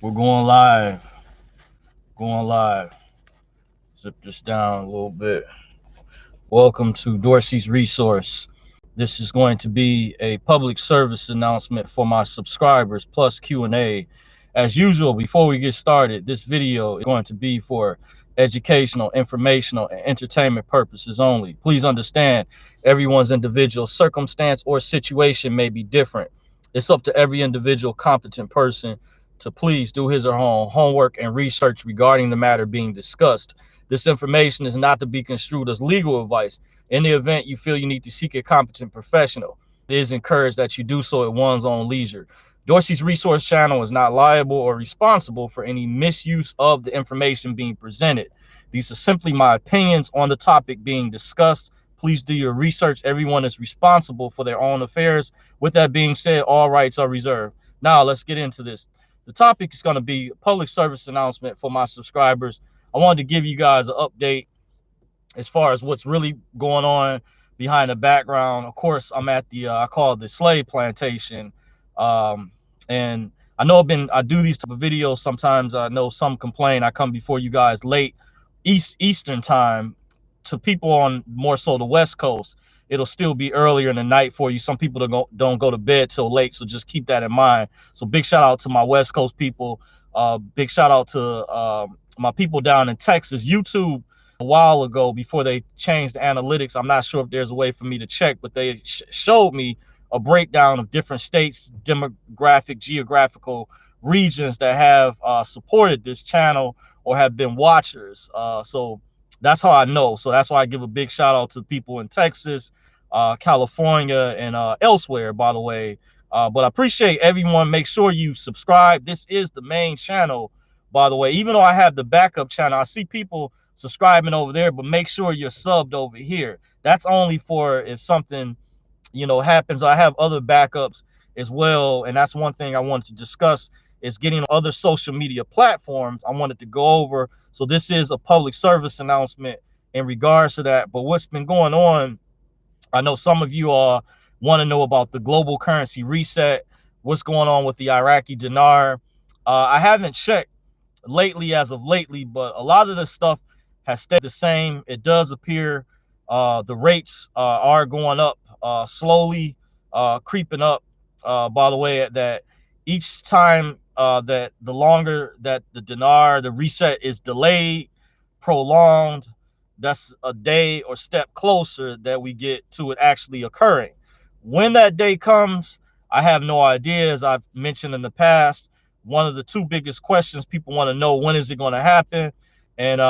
We're going live. Going live. Zip this down a little bit. Welcome to Dorsey's Resource. This is going to be a public service announcement for my subscribers plus Q&A. As usual, before we get started, this video is going to be for educational, informational, and entertainment purposes only. Please understand everyone's individual circumstance or situation may be different. It's up to every individual competent person to please do his or her own homework and research regarding the matter being discussed. This information is not to be construed as legal advice. In the event you feel you need to seek a competent professional, it is encouraged that you do so at one's own leisure. Dorsey's Resource Channel is not liable or responsible for any misuse of the information being presented. These are simply my opinions on the topic being discussed. Please do your research. Everyone is responsible for their own affairs. With that being said, all rights are reserved. Now, let's get into this. The topic is going to be a public service announcement for my subscribers. I wanted to give you guys an update as far as what's really going on behind the background. Of course, I'm at the I call it the slave plantation, um, and I do these type of videos. Sometimes I know some complain I come before you guys late Eastern time. To people on more so the West Coast, it'll still be earlier in the night for you. Some people don't go to bed till late, so just keep that in mind. So big shout out to my West Coast people. Big shout out to my people down in Texas. YouTube a while ago, before they changed the analytics, I'm not sure if there's a way for me to check, but they showed me a breakdown of different states, demographic, geographical regions that have supported this channel or have been watchers. So that's how I know. So that's why I give a big shout out to people in Texas, California, and elsewhere, by the way. But I appreciate everyone. Make sure you subscribe. This is the main channel, by the way. Even though I have the backup channel, I see people subscribing over there, but make sure you're subbed over here. That's only for if something, happens. I have other backups as well, and that's one thing I wanted to discuss is getting other social media platforms. I wanted to go over. So this is a public service announcement in regards to that. But what's been going on, I know some of you all want to know about the global currency reset, what's going on with the Iraqi dinar. I haven't checked lately as of lately, but a lot of the stuff has stayed the same. It does appear the rates are going up slowly, creeping up. By the way, that each time that the longer that the dinar, the reset is delayed, prolonged, that's a day or step closer that we get to it actually occurring. When that day comes, I have no idea. As I've mentioned in the past, one of the two biggest questions people want to know, when is it going to happen? And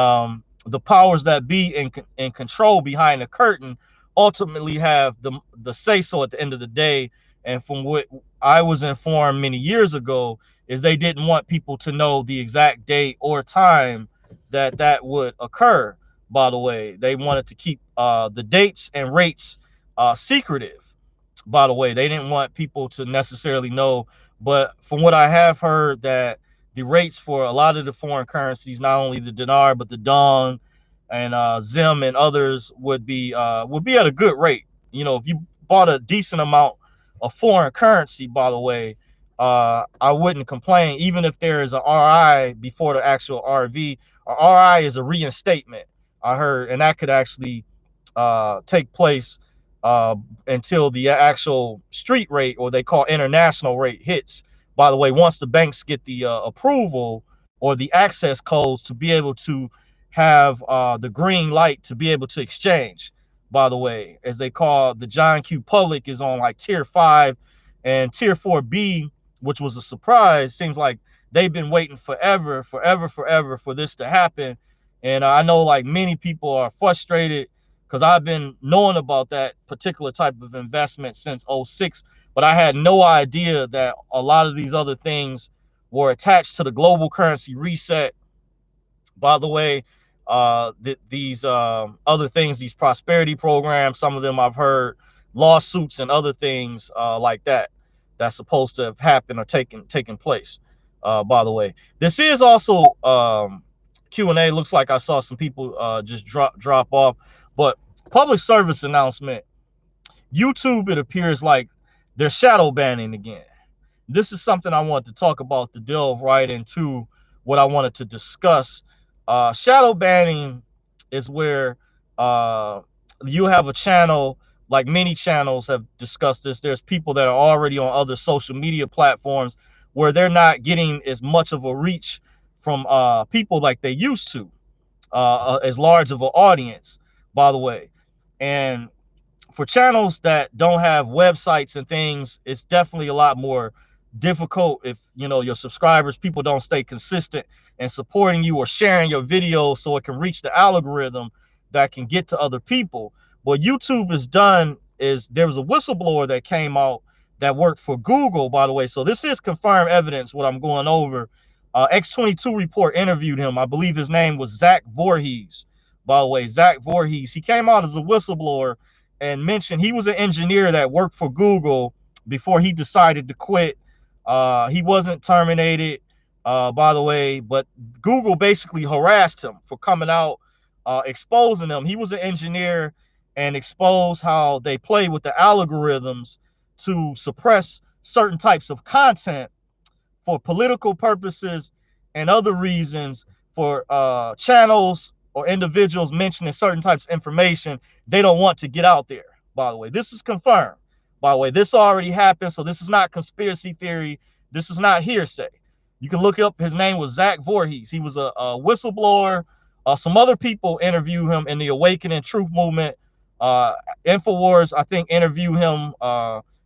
the powers that be in control behind the curtain ultimately have the say so at the end of the day. And from what I was informed many years ago, is they didn't want people to know the exact date or time that would occur. By the way, they wanted to keep the dates and rates secretive. By the way, they didn't want people to necessarily know. But from what I have heard, that the rates for a lot of the foreign currencies, not only the dinar but the dong and zim and others, would be at a good rate. If you bought a decent amount of foreign currency, by the way, I wouldn't complain, even if there is a RI before the actual RV. A RI is a reinstatement, I heard, and that could actually take place uh, until the actual street rate, or they call international rate, hits. By the way, once the banks get the approval or the access codes to be able to have the green light to be able to exchange. By the way, as they call the John Q. Public is on like tier 5, and tier 4B, which was a surprise. Seems like they've been waiting forever for this to happen. And I know like many people are frustrated because I've been knowing about that particular type of investment since '06, but I had no idea that a lot of these other things were attached to the global currency reset. By the way, these other things, these prosperity programs, some of them I've heard lawsuits and other things like that that's supposed to have happened or taken place. By the way, this is also Q&A. Looks like I saw some people just drop off, but public service announcement. YouTube, it appears like they're shadow banning again. this is something I want to talk about to delve right into what I wanted to discuss. Shadow banning is where you have a channel, like many channels have discussed this. There's people that are already on other social media platforms where they're not getting as much of a reach from people like they used to, as large of an audience, by the way. And for channels that don't have websites and things, it's definitely a lot more difficult if your subscribers, people don't stay consistent and supporting you or sharing your videos so it can reach the algorithm that can get to other people. What YouTube has done is there was a whistleblower that came out that worked for Google, by the way. So this is confirmed evidence what I'm going over. X22 report interviewed him. I believe his name was Zach Vorhies, by the way. Zach Vorhies. He came out as a whistleblower and mentioned he was an engineer that worked for Google before he decided to quit. He wasn't terminated, by the way, but Google basically harassed him for coming out, exposing him. He was an engineer and exposed how they play with the algorithms to suppress certain types of content for political purposes and other reasons, for channels or individuals mentioning certain types of information they don't want to get out there. By the way, this is confirmed. By the way, this already happened, so this is not conspiracy theory. This is not hearsay. You can look up. His name was Zach Vorhies. He was a whistleblower. Some other people interviewed him in the Awakening Truth Movement. Infowars, I think, interviewed him.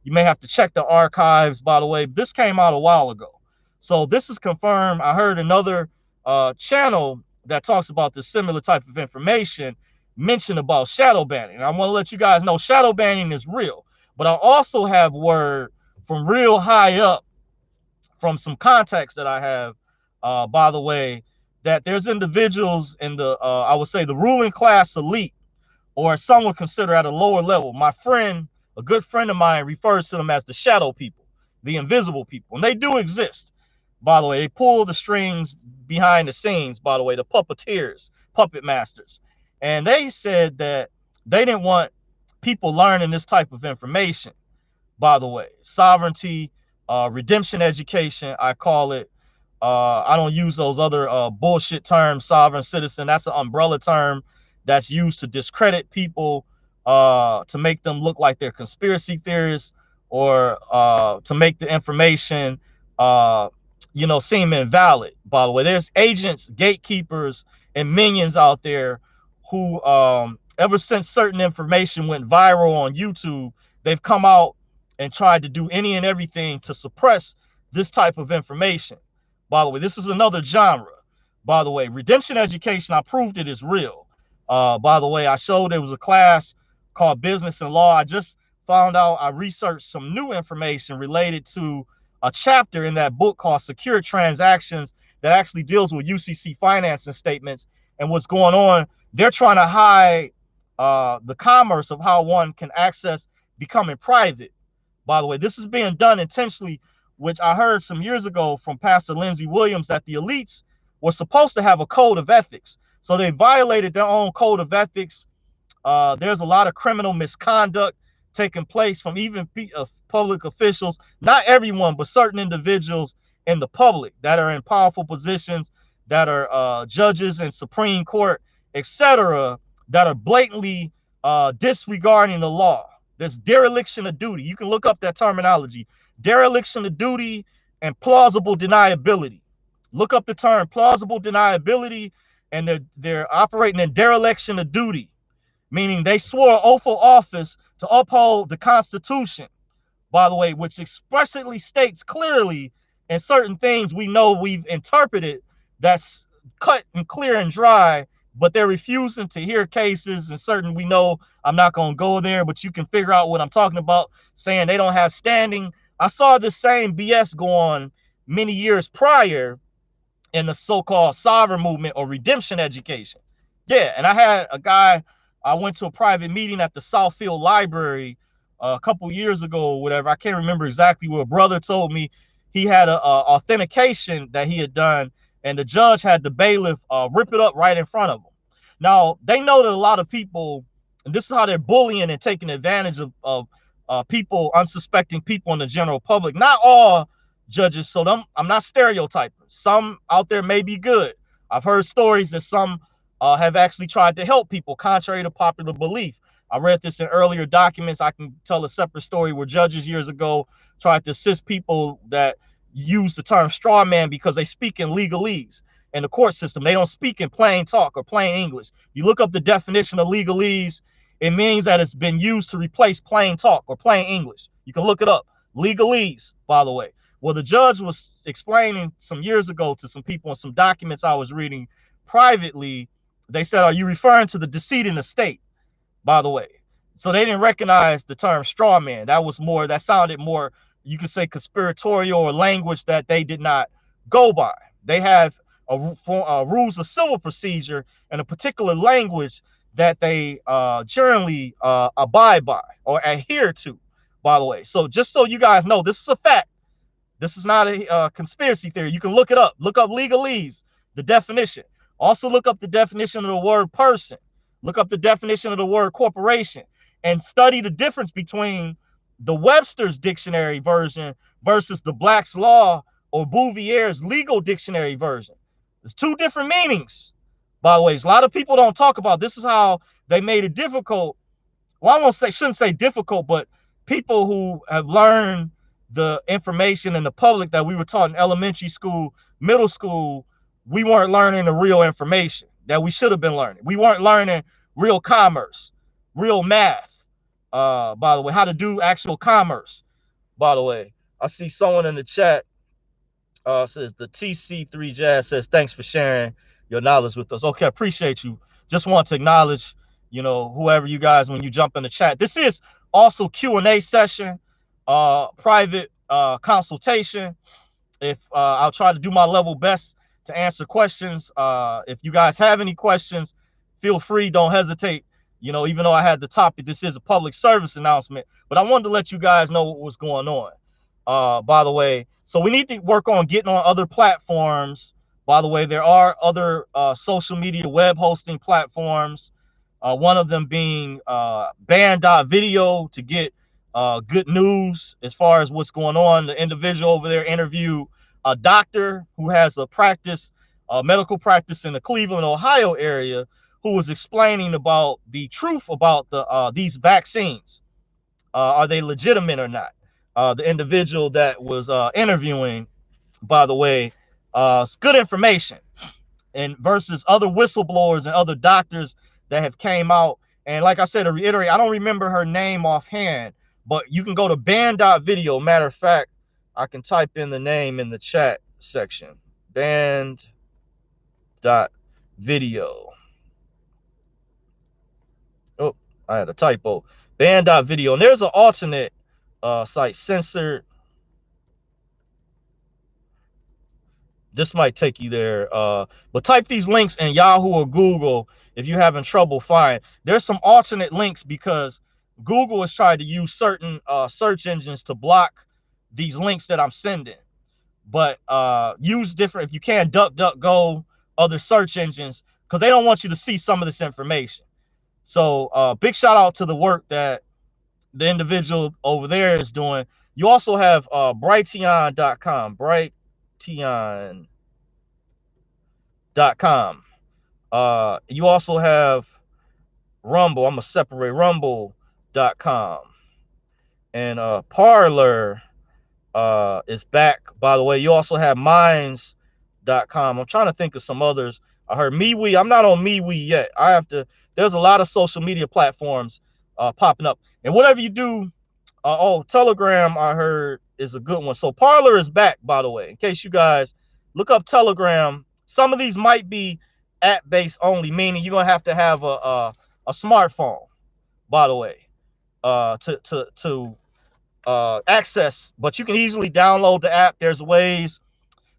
You may have to check the archives, by the way. This came out a while ago. So this is confirmed. I heard another channel that talks about this similar type of information mention about shadow banning. And I want to let you guys know shadow banning is real. But I also have word from real high up, from some contacts that I have, by the way, that there's individuals in the, I would say, the ruling class elite, or some would consider at a lower level. My friend, a good friend of mine, refers to them as the shadow people, the invisible people. And they do exist, by the way. They pull the strings behind the scenes, by the way, the puppeteers, puppet masters. And they said that they didn't want people learning this type of information, by the way. Sovereignty, redemption education, I call it. I don't use those other bullshit terms, sovereign citizen. That's an umbrella term that's used to discredit people, to make them look like they're conspiracy theorists, or to make the information, seem invalid. By the way, there's agents, gatekeepers, and minions out there who, ever since certain information went viral on YouTube, they've come out and tried to do any and everything to suppress this type of information. By the way, this is another genre. By the way, redemption education, I proved it is real. By the way, I showed there was a class called Business and Law. I just found out, I researched some new information related to a chapter in that book called Secure Transactions that actually deals with UCC financing statements and what's going on. They're trying to hide the commerce of how one can access becoming private. By the way, this is being done intentionally, which I heard some years ago from Pastor Lindsey Williams, that the elites were supposed to have a code of ethics. So they violated their own code of ethics. There's a lot of criminal misconduct taking place from even public officials, not everyone, but certain individuals in the public that are in powerful positions, that are judges in Supreme Court, etc., that are blatantly disregarding the law. There's dereliction of duty. You can look up that terminology. Dereliction of duty and plausible deniability. Look up the term plausible deniability, and they're operating in dereliction of duty, meaning they swore oath of office to uphold the Constitution, by the way, which expressly states clearly in certain things we know we've interpreted that's cut and clear and dry, but they're refusing to hear cases, and certain we know, I'm not going to go there, but you can figure out what I'm talking about, saying they don't have standing. I saw this same BS go on many years prior in the so-called sovereign movement or redemption education. Yeah, and I had a guy, I went to a private meeting at the Southfield Library a couple years ago or whatever. I can't remember exactly what. A brother told me he had a authentication that he had done, and the judge had the bailiff rip it up right in front of him. Now, they know that a lot of people, and this is how they're bullying and taking advantage of people, unsuspecting people in the general public. Not all judges. So I'm not stereotyping. Some out there may be good. I've heard stories that some have actually tried to help people contrary to popular belief. I read this in earlier documents. I can tell a separate story where judges years ago tried to assist people that use the term straw man because they speak in legalese. In the court system, they don't speak in plain talk or plain English. You look up the definition of legalese, it means that it's been used to replace plain talk or plain English. You can look it up. Legalese, by the way. Well, the judge was explaining some years ago to some people in some documents I was reading privately. They said, are you referring to the decedent estate, by the way? So they didn't recognize the term straw man. That sounded more, you could say, conspiratorial or language that they did not go by. They have rules of civil procedure and a particular language that they generally abide by or adhere to, by the way. So just so you guys know, this is a fact. This is not a conspiracy theory. You can look it up. Look up legalese, the definition. Also look up the definition of the word person. Look up the definition of the word corporation and study the difference between the Webster's dictionary version versus the Black's Law or Bouvier's legal dictionary version. There's two different meanings, by the way. A lot of people don't talk about this. Is how they made it difficult. Well, shouldn't say difficult, but people who have learned the information in the public that we were taught in elementary school, middle school, we weren't learning the real information that we should have been learning. We weren't learning real commerce, real math, by the way, how to do actual commerce, by the way. I see someone in the chat says the TC3 Jazz says, thanks for sharing your knowledge with us. Okay, appreciate you. Just want to acknowledge, whoever you guys when you jump in the chat. This is also Q&A session, private consultation. If I'll try to do my level best to answer questions. If you guys have any questions, feel free. Don't hesitate. Even though I had the topic, this is a public service announcement, but I wanted to let you guys know what was going on. By the way, so we need to work on getting on other platforms. By the way, there are other social media web hosting platforms. One of them being band.video to get good news as far as what's going on. The individual over there interviewed a doctor who has a medical practice in the Cleveland, Ohio area, who was explaining about the truth about these vaccines. Are they legitimate or not? The individual that was interviewing, by the way, it's good information, and versus other whistleblowers and other doctors that have came out. And like I said, to reiterate, I don't remember her name offhand, but you can go to band.video. Matter of fact, I can type in the name in the chat section. Band.video. Oh, I had a typo. Band.video. And there's an alternate site, censored. This might take you there. But type these links in Yahoo or Google if you're having trouble finding. There's some alternate links because Google has tried to use certain search engines to block these links that I'm sending. But use different, if you can, DuckDuckGo, other search engines, because they don't want you to see some of this information. So big shout out to the work that the individual over there is doing. You also have Brighteon.com, Brighteon.com. You also have Rumble. I'm going to separate Rumble.com. And Parler is back, by the way. You also have Minds.com. I'm trying to think of some others. I heard MeWe. I'm not on MeWe yet. There's a lot of social media platforms popping up. And whatever you do, Telegram, I heard, is a good one. So Parler is back, by the way, in case you guys look up Telegram. Some of these might be app-based only, meaning you're going to have a smartphone, by the way, to access, but you can easily download the app. There's ways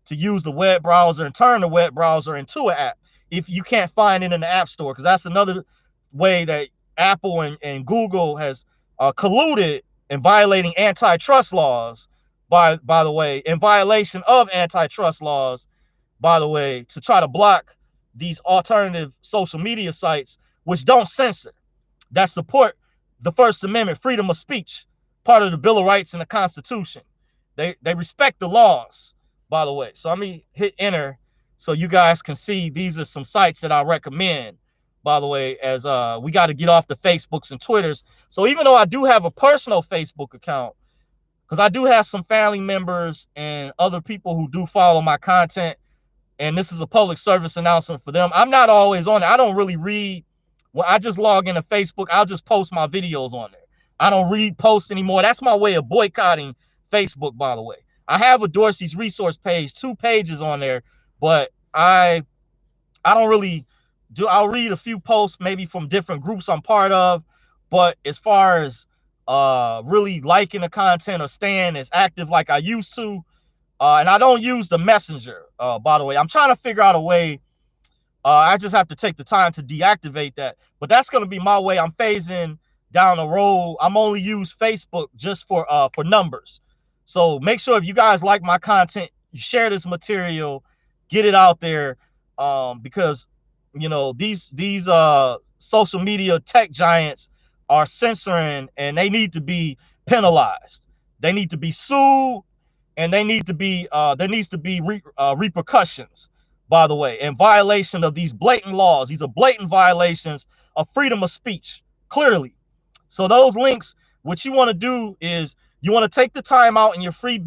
to use the web browser and turn the web browser into an app if you can't find it in the App Store, because that's another way that Apple and Google has colluded in violating antitrust laws, by the way, in violation of antitrust laws, by the way, to try to block these alternative social media sites which don't censor, that support the First Amendment, freedom of speech, part of the Bill of Rights and the Constitution. They respect the laws, by the way. So let me hit enter so you guys can see these are some sites that I recommend, by the way, as we got to get off the Facebooks and Twitters. So even though I do have a personal Facebook account, because I do have some family members and other people who do follow my content, and this is a public service announcement for them. I'm not always on it. I don't really read. Well, I just log into Facebook. I'll just post my videos on there. I don't read posts anymore. That's my way of boycotting Facebook, by the way. I have a Dorsey's resource page, 2 pages on there, but I don't really do. I'll read a few posts maybe from different groups I'm part of, but as far as really liking the content or staying as active like I used to, and I don't use the messenger, by the way. I'm trying to figure out a way. I just have to take the time to deactivate that. But that's going to be my way. I'm phasing down the road. I'm only use Facebook just for numbers. So make sure if you guys like my content, you share this material, get it out there, because you know these social media tech giants are censoring, and they need to be penalized. They need to be sued, and they need to be there needs to be repercussions, by the way, in violation of these blatant laws. These are blatant violations of freedom of speech, clearly. So those links, what you want to do is you want to take the time out in your free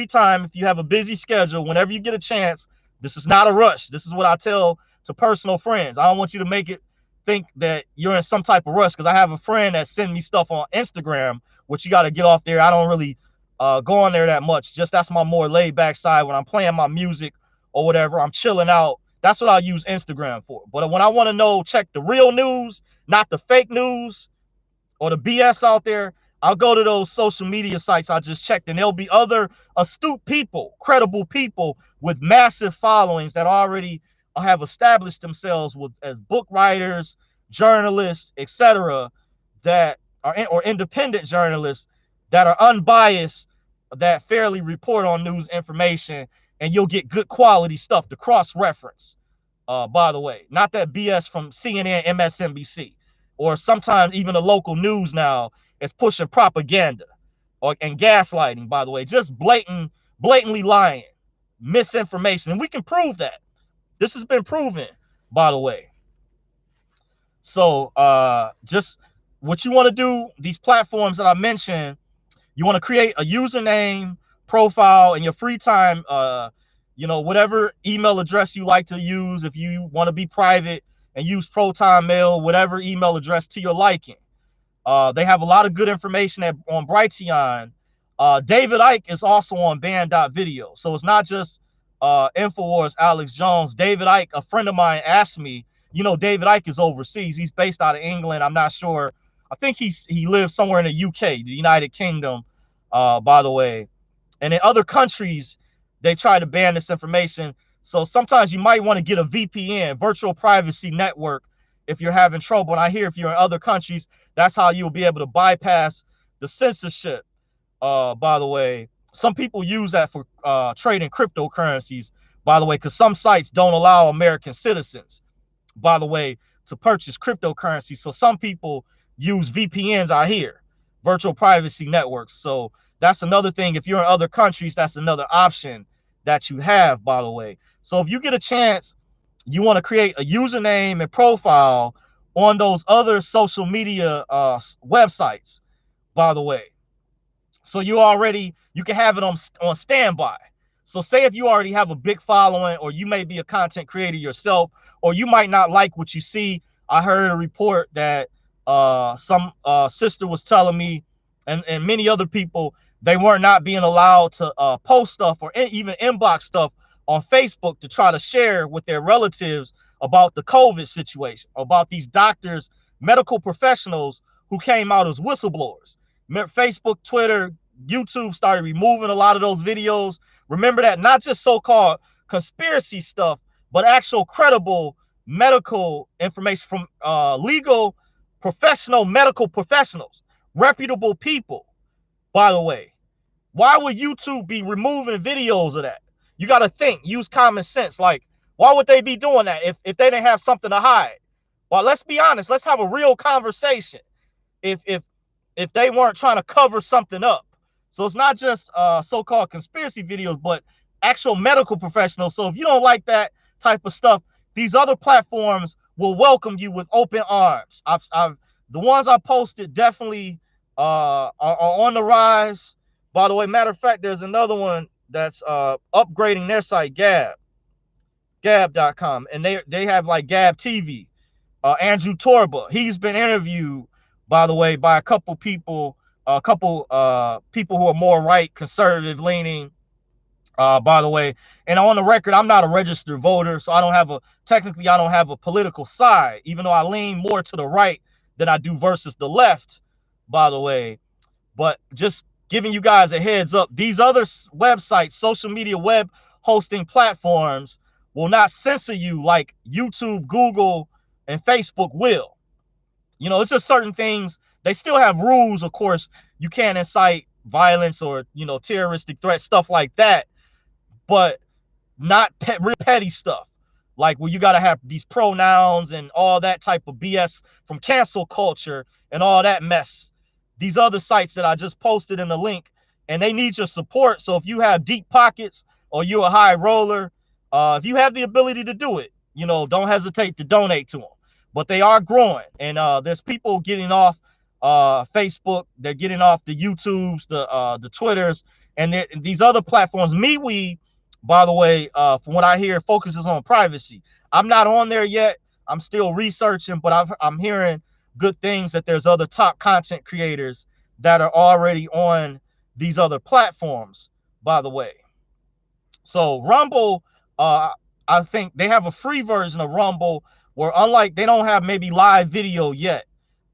time. If you have a busy schedule, whenever you get a chance, this is not a rush. This is what I tell to personal friends. I don't want you to make it think that you're in some type of rush, because I have a friend that send me stuff on Instagram, which you got to get off there. I don't really go on there that much. Just that's my more laid back side. When I'm playing my music or whatever, I'm chilling out. That's what I use Instagram for. But when I want to know, check the real news, not the fake news or the BS out there, I'll go to those social media sites I just checked, and there'll be other astute people, credible people with massive followings that already have established themselves as book writers, journalists, etc., that are or independent journalists that are unbiased, that fairly report on news information, and you'll get good quality stuff to cross-reference. By the way, not that BS from CNN, MSNBC, or sometimes even the local news now is pushing propaganda and gaslighting, by the way, just blatantly lying, misinformation. And we can prove that. This has been proven, by the way. So just what you want to do, these platforms that I mentioned, you want to create a username, profile in your free time, you know, whatever email address you like to use. If you want to be private and use Proton Mail, whatever email address to your liking. They have a lot of good information on Brighteon. David Icke is also on Band.video. So it's not just InfoWars Alex Jones. David Icke, a friend of mine, asked me, you know, David Icke is overseas. He's based out of England. I'm not sure. I think he lives somewhere in the UK, the United Kingdom, by the way. And in other countries, they try to ban this information. So sometimes you might want to get a VPN, virtual privacy network, if you're having trouble. And I hear if you're in other countries, that's how you'll be able to bypass the censorship, by the way. Some people use that for trading cryptocurrencies, by the way, because some sites don't allow American citizens, by the way, to purchase cryptocurrency. So some people use VPNs, I hear, virtual privacy networks. So that's another thing. If you're in other countries, that's another option that you have, by the way. So if you get a chance, you want to create a username and profile on those other social media websites, by the way. So you can have it on standby. So say if you already have a big following, or you may be a content creator yourself, or you might not like what you see. I heard a report that some sister was telling me, and many other people, they were not being allowed to post stuff or even inbox stuff on Facebook to try to share with their relatives about the COVID situation, about these doctors, medical professionals who came out as whistleblowers. Facebook, Twitter, YouTube started removing a lot of those videos. Remember that, not just so-called conspiracy stuff, but actual credible medical information from legal, professional medical professionals, reputable people, by the way. Why would YouTube be removing videos of that? You got to think, use common sense. Like, why would they be doing that if they didn't have something to hide? Well, let's be honest. Let's have a real conversation. If they weren't trying to cover something up. So it's not just so-called conspiracy videos, but actual medical professionals. So if you don't like that type of stuff, these other platforms will welcome you with open arms. The ones I posted definitely are on the rise. By the way, matter of fact, there's another one that's upgrading their site, Gab.com, and they have like Gab TV. Andrew Torba, he's been interviewed, by the way, by a couple people who are more right, conservative leaning. By the way, and on the record, I'm not a registered voter, so I don't have a political side, even though I lean more to the right than I do versus the left, by the way. But just giving you guys a heads up, these other websites, social media web hosting platforms will not censor you like YouTube, Google, and Facebook will. You know, it's just certain things. They still have rules, of course. You can't incite violence or, terroristic threats, stuff like that, but not real petty stuff. Like where you got to have these pronouns and all that type of BS from cancel culture and all that mess. These other sites that I just posted in the link, and they need your support. So if you have deep pockets or you're a high roller, if you have the ability to do it, don't hesitate to donate to them. But they are growing, and there's people getting off Facebook. They're getting off the YouTubes, the Twitters, and these other platforms. MeWe, by the way, from what I hear, focuses on privacy. I'm not on there yet. I'm still researching, but I'm hearing good things that there's other top content creators that are already on these other platforms, by the way. So Rumble, I think they have a free version of Rumble where, unlike, they don't have maybe live video yet,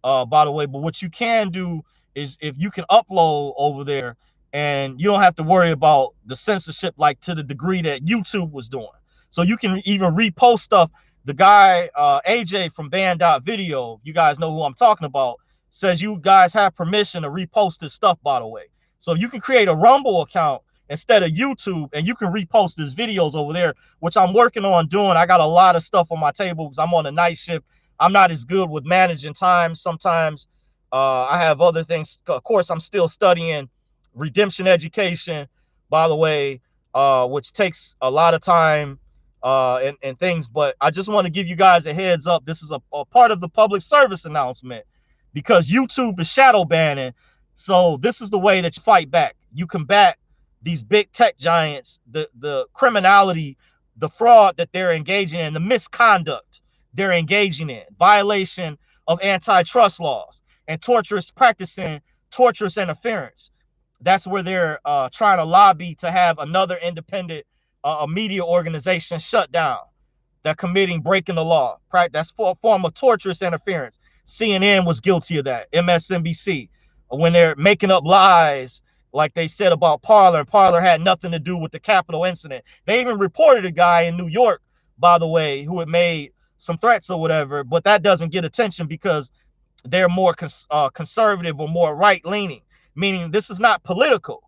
by the way, but what you can do is if you can upload over there, and you don't have to worry about the censorship like to the degree that YouTube was doing. So you can even repost stuff. The guy, AJ from Band.video, you guys know who I'm talking about, says you guys have permission to repost this stuff, by the way. So you can create a Rumble account instead of YouTube, and you can repost his videos over there, which I'm working on doing. I got a lot of stuff on my table because I'm on a night shift. I'm not as good with managing time sometimes. I have other things. Of course, I'm still studying redemption education, by the way, which takes a lot of time and things. But I just want to give you guys a heads up. This is a part of the public service announcement, because YouTube is shadow banning. So this is the way that you fight back. You combat these big tech giants, the criminality, the fraud that they're engaging in, the misconduct they're engaging in, violation of antitrust laws, and practicing torturous interference. That's where they're trying to lobby to have another independent media organization shut down. They're committing breaking the law. That's for a form of torturous interference. CNN was guilty of that. MSNBC, when they're making up lies like they said about Parler, and Parler had nothing to do with the Capitol incident. They even reported a guy in New York, by the way, who had made some threats or whatever, but that doesn't get attention because they're more conservative or more right-leaning, meaning this is not political.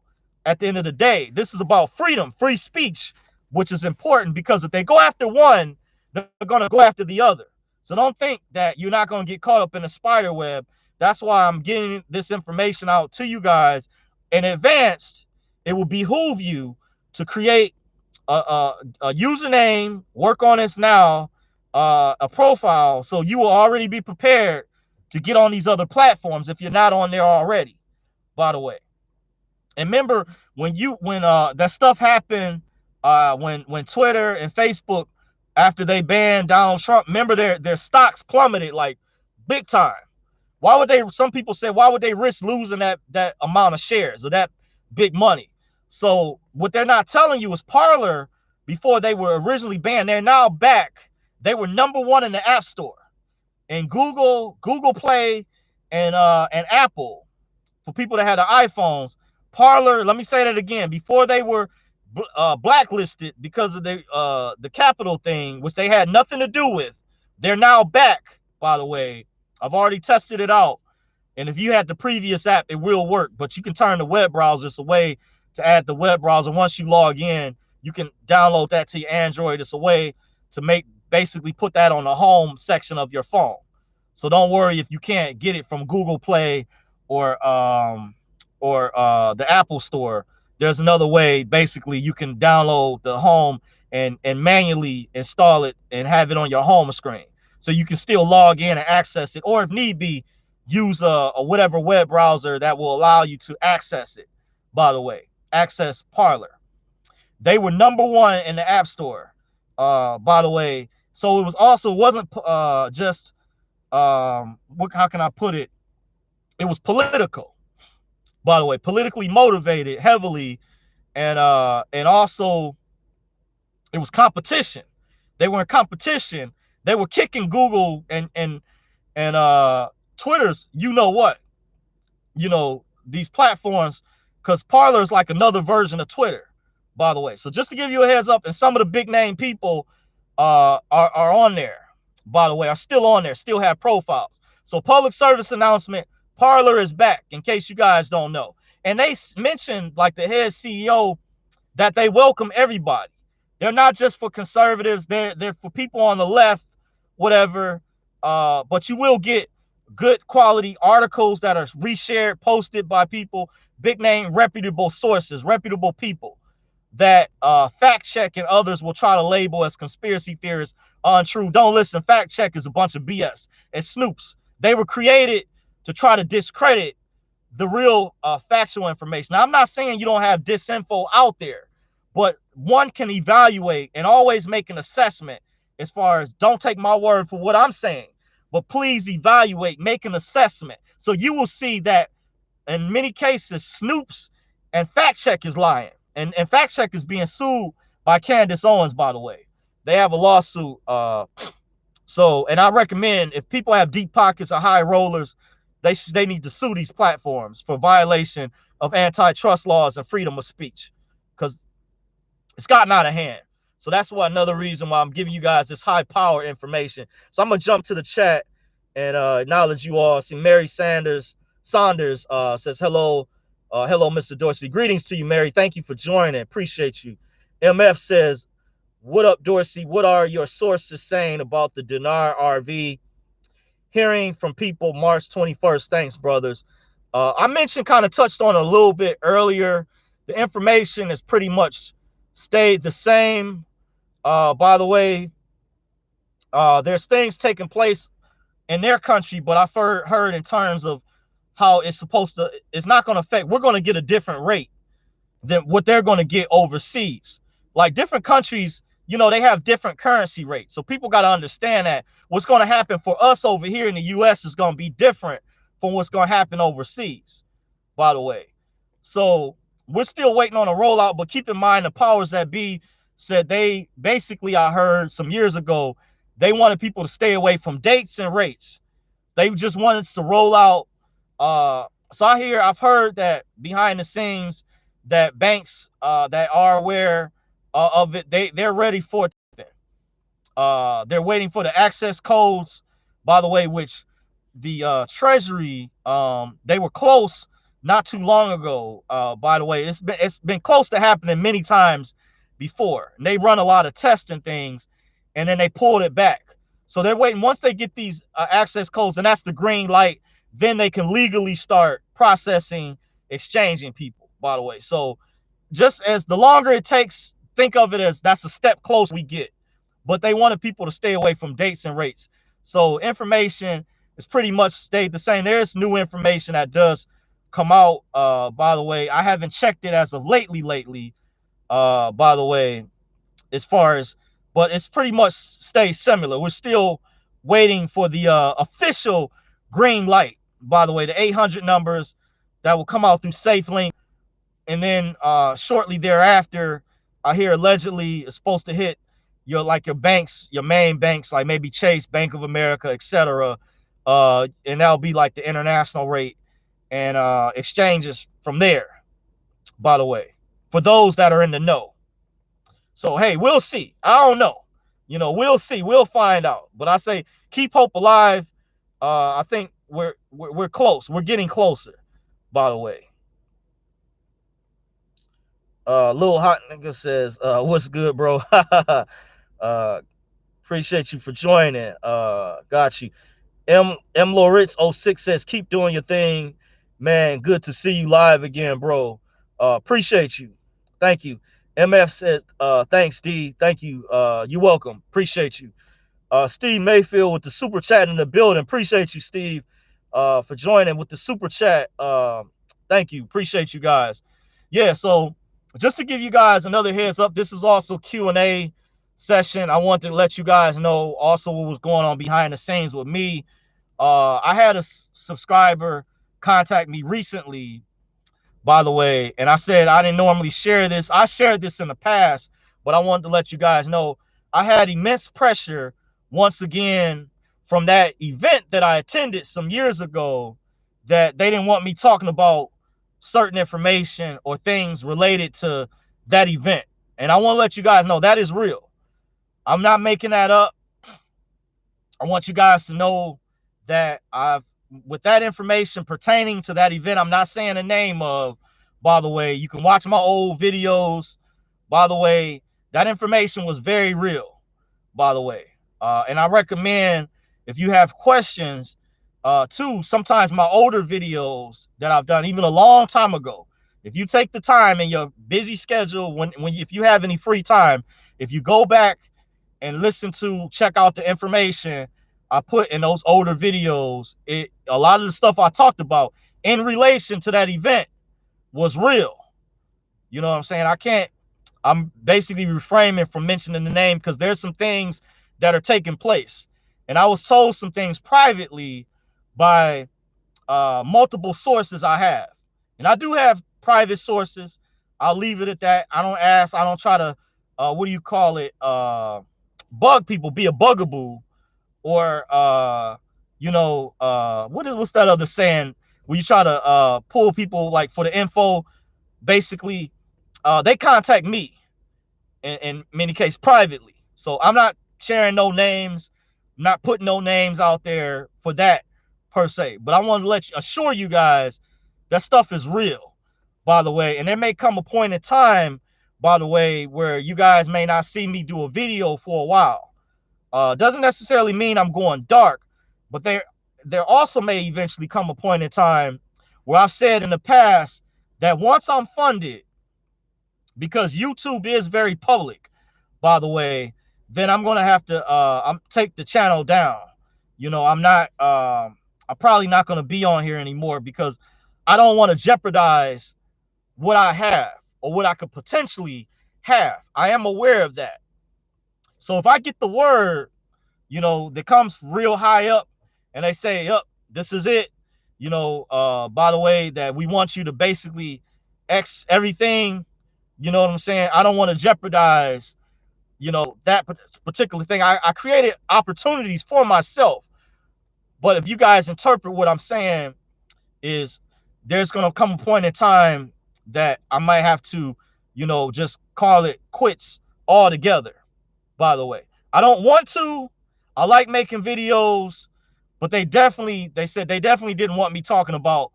At the end of the day, this is about freedom, free speech, which is important, because if they go after one, they're going to go after the other. So don't think that you're not going to get caught up in a spider web. That's why I'm getting this information out to you guys in advance. It will behoove you to create a username, work on this now, a profile, so you will already be prepared to get on these other platforms if you're not on there already, by the way. And remember, when that stuff happened, when Twitter and Facebook, after they banned Donald Trump, remember their stocks plummeted like big time. Some people say, why would they risk losing that amount of shares or that big money? So what they're not telling you is Parler, before they were originally banned, they're now back. They were #1 in the App Store. And Google Play, and Apple, for people that had the iPhones. Parler, let me say that again, before they were blacklisted because of the Capitol thing, which they had nothing to do with, they're now back, by the way. I've already tested it out. And if you had the previous app, it will work. But you can turn the web browser. It's a way to add the web browser. Once you log in, you can download that to your Android. It's a way to basically put that on the home section of your phone. So don't worry if you can't get it from Google Play or or the Apple Store, there's another way. Basically, you can download the home and manually install it and have it on your home screen. So you can still log in and access it, or if need be, use a whatever web browser that will allow you to access it. By the way, access Parler. They were #1 in the App Store. By the way, so it was also wasn't just how can I put it? It was political. By the way, politically motivated heavily, and also it was competition. They were in competition. They were kicking Google and Twitter's, these platforms, because Parler is like another version of Twitter, by the way. So just to give you a heads up, and some of the big name people are on there, by the way, are still on there, still have profiles. So public service announcement, Parler is back, in case you guys don't know. And they mentioned, like the head CEO, that they welcome everybody. They're not just for conservatives. They're for people on the left, whatever. But you will get good quality articles that are reshared, posted by people, big name, reputable sources, reputable people that fact check and others will try to label as conspiracy theorists untrue. Don't listen. Fact check is a bunch of BS. It's snoops. They were created to try to discredit the real factual information. Now, I'm not saying you don't have disinfo out there, but one can evaluate and always make an assessment as far as, don't take my word for what I'm saying, but please evaluate, make an assessment. So you will see that in many cases, Snoops and Fact Check is lying. And Fact Check is being sued by Candace Owens, by the way. They have a lawsuit. And I recommend, if people have deep pockets or high rollers, they need to sue these platforms for violation of antitrust laws and freedom of speech, because it's gotten out of hand. So that's why another reason why I'm giving you guys this high power information. So I'm gonna jump to the chat and acknowledge you all. See, Mary Saunders says hello, hello, Mr. Dorsey. Greetings to you, Mary. Thank you for joining. Appreciate you. MF says, what up, Dorsey? What are your sources saying about the Dinar RV? Hearing from people March 21st. Thanks, brothers. I mentioned, kind of touched on a little bit earlier. The information has pretty much stayed the same. By the way, there's things taking place in their country, but I've heard in terms of how it's not going to affect. We're going to get a different rate than what they're going to get overseas. Like different countries, they have different currency rates. So people got to understand that what's going to happen for us over here in the U.S. is going to be different from what's going to happen overseas, by the way. So we're still waiting on a rollout, but keep in mind the powers that be said they basically, I heard some years ago, they wanted people to stay away from dates and rates. They just wanted to roll out. So I've heard that behind the scenes that banks that are aware of it, they're ready for it. They're waiting for the access codes, by the way, which the Treasury, they were close not too long ago. By the way, it's been close to happening many times before. And they run a lot of tests and things, and then they pulled it back. So they're waiting. Once they get these access codes, and that's the green light, then they can legally start processing, exchanging people, by the way. So just as the longer it takes, think of it as that's a step closer we get. But they wanted people to stay away from dates and rates. So information is pretty much stayed the same. There's new information that does come out, by the way. I haven't checked it as of lately, by the way, as far as, but it's pretty much stays similar. We're still waiting for the official green light, by the way, the 800 numbers that will come out through SafeLink. And then shortly thereafter, I hear allegedly it's supposed to hit your banks, your main banks, like maybe Chase, Bank of America, etc. And that'll be like the international rate and exchanges from there, by the way, for those that are in the know. So, hey, we'll see. I don't know. We'll see. We'll find out. But I say keep hope alive. I think we're close. We're getting closer, by the way. Little Hot Nigga says, what's good, bro? Appreciate you for joining. Got you. M Loritz 06 says, keep doing your thing. Man, good to see you live again, bro. Appreciate you. Thank you. MF says, thanks, D. Thank you. You're welcome. Appreciate you. Steve Mayfield with the super chat in the building. Appreciate you, Steve, for joining with the super chat. Thank you. Appreciate you guys. Yeah, so just to give you guys another heads up, this is also Q&A session. I want to let you guys know also what was going on behind the scenes with me. I had a subscriber contact me recently, by the way, and I said I didn't normally share this. I shared this in the past, but I wanted to let you guys know I had immense pressure once again from that event that I attended some years ago, that they didn't want me talking about certain information or things related to that event. And I want to let you guys know that is real. I'm not making that up. I want you guys to know that with that information pertaining to that event, I'm not saying the name of, by the way, you can watch my old videos. By the way, that information was very real, by the way. And I recommend, if you have questions, too, sometimes my older videos that I've done, even a long time ago, if you take the time in your busy schedule, if you have any free time, if you go back and check out the information I put in those older videos, a lot of the stuff I talked about in relation to that event was real. You know what I'm saying? I'm basically refraining from mentioning the name because there's some things that are taking place. And I was told some things privately by multiple sources I have. And I do have private sources. I'll leave it at that. I don't ask. I don't try to, what do you call it? Bug people, be a bugaboo, or what's that other saying where you try to pull people like for the info. Basically, they contact me in many cases privately, so I'm not sharing no names, not putting no names out there for that per se. But I want to assure you guys that stuff is real, by the way. And there may come a point in time, by the way, where you guys may not see me do a video for a while. Doesn't necessarily mean I'm going dark, but there also may eventually come a point in time where I've said in the past that once I'm funded, because YouTube is very public, by the way, then I'm gonna have to take the channel down. You know, I'm probably not gonna be on here anymore because I don't want to jeopardize what I have or what I could potentially have. I am aware of that. So if I get the word, that comes real high up and they say, yep, this is it, by the way, that we want you to basically X everything, you know what I'm saying? I don't want to jeopardize, that particular thing. I created opportunities for myself. But if you guys interpret what I'm saying is there's going to come a point in time that I might have to, just call it quits altogether, by the way. I don't want to. I like making videos, but they said they definitely didn't want me talking about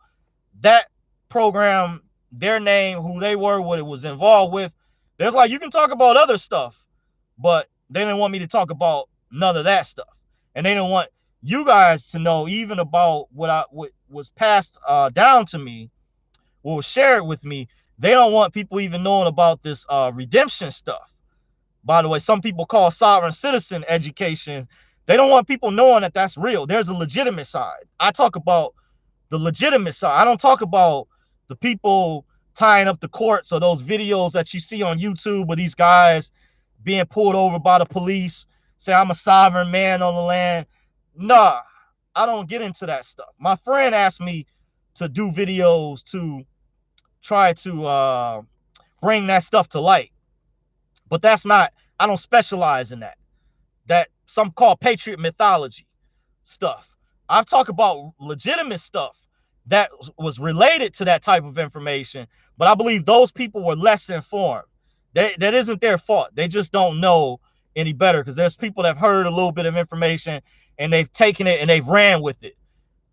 that program, their name, who they were, what it was involved with. There's like, you can talk about other stuff, but they didn't want me to talk about none of that stuff. And they didn't want you guys to know even about what was passed down to me, what was shared with me. They don't want people even knowing about this redemption stuff. By the way, some people call sovereign citizen education. They don't want people knowing that that's real. There's a legitimate side. I talk about the legitimate side. I don't talk about the people tying up the courts or those videos that you see on YouTube with these guys being pulled over by the police, say I'm a sovereign man on the land. Nah, I don't get into that stuff. My friend asked me to do videos to try to bring that stuff to light. But that's not, I don't specialize in that. That some call patriot mythology stuff. I've talked about legitimate stuff that was related to that type of information, but I believe those people were less informed. That isn't their fault. They just don't know any better, because there's people that have heard a little bit of information and they've taken it and they've ran with it.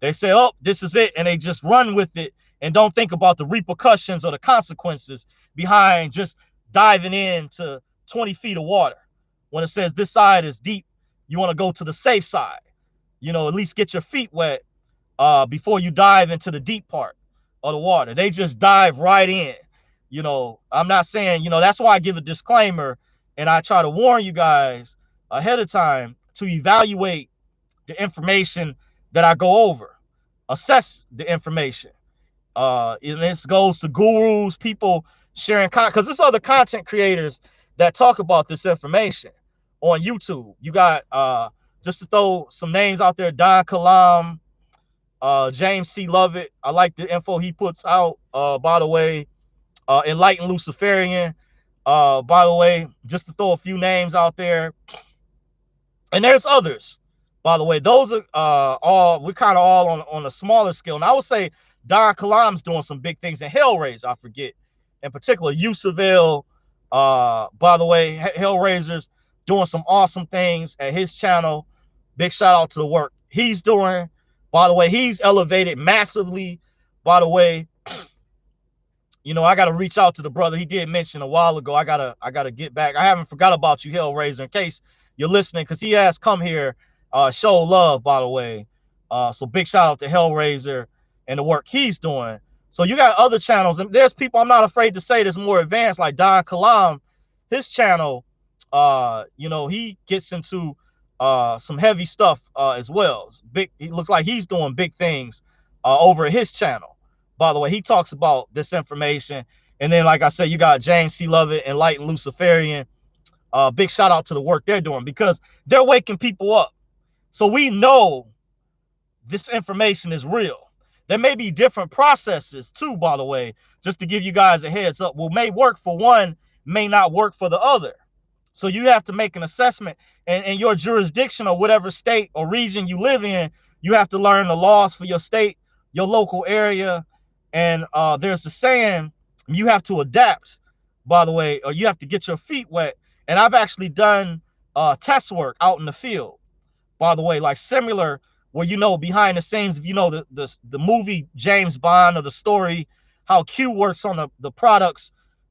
They say, oh, this is it, and they just run with it and don't think about the repercussions or the consequences behind just diving into 20 feet of water. When it says this side is deep, you want to go to the safe side. At least get your feet wet before you dive into the deep part. of the water. They just dive right in. I'm not saying, that's why I give a disclaimer and I try to warn you guys ahead of time to evaluate the information that I go over, assess the information. And this goes to gurus, people sharing content, because there's other content creators that talk about this information on YouTube. You got, just to throw some names out there, Don Kalam, James C. Lovett. I like the info he puts out, by the way. Enlightened Luciferian, by the way, just to throw a few names out there. And there's others, by the way. Those are we're kind of all on a smaller scale. And I would say Don Kalam's doing some big things in Hellraiser, I forget. In particular, Yusaville, by the way, Hellraiser's doing some awesome things at his channel. Big shout out to the work he's doing. By the way, he's elevated massively. By the way, I got to reach out to the brother. He did mention a while ago. I gotta get back. I haven't forgot about you, Hellraiser, in case you're listening, because he has come here, show love, by the way. So big shout out to Hellraiser and the work he's doing. So you got other channels, and there's people I'm not afraid to say that's more advanced, like Don Kalam. His channel, he gets into some heavy stuff as well. He looks like he's doing big things over his channel. By the way, he talks about this information. And then, like I said, you got James C. Lovett, Enlightened Luciferian. Big shout out to the work they're doing, because they're waking people up. So we know this information is real. There may be different processes too, by the way, just to give you guys a heads up. What may work for one may not work for the other. So you have to make an assessment, and in your jurisdiction or whatever state or region you live in, you have to learn the laws for your state, your local area. And there's a saying, you have to adapt, by the way, or you have to get your feet wet. And I've actually done test work out in the field, by the way, like similar, where, behind the scenes, if the movie James Bond, or the story, how Q works on the products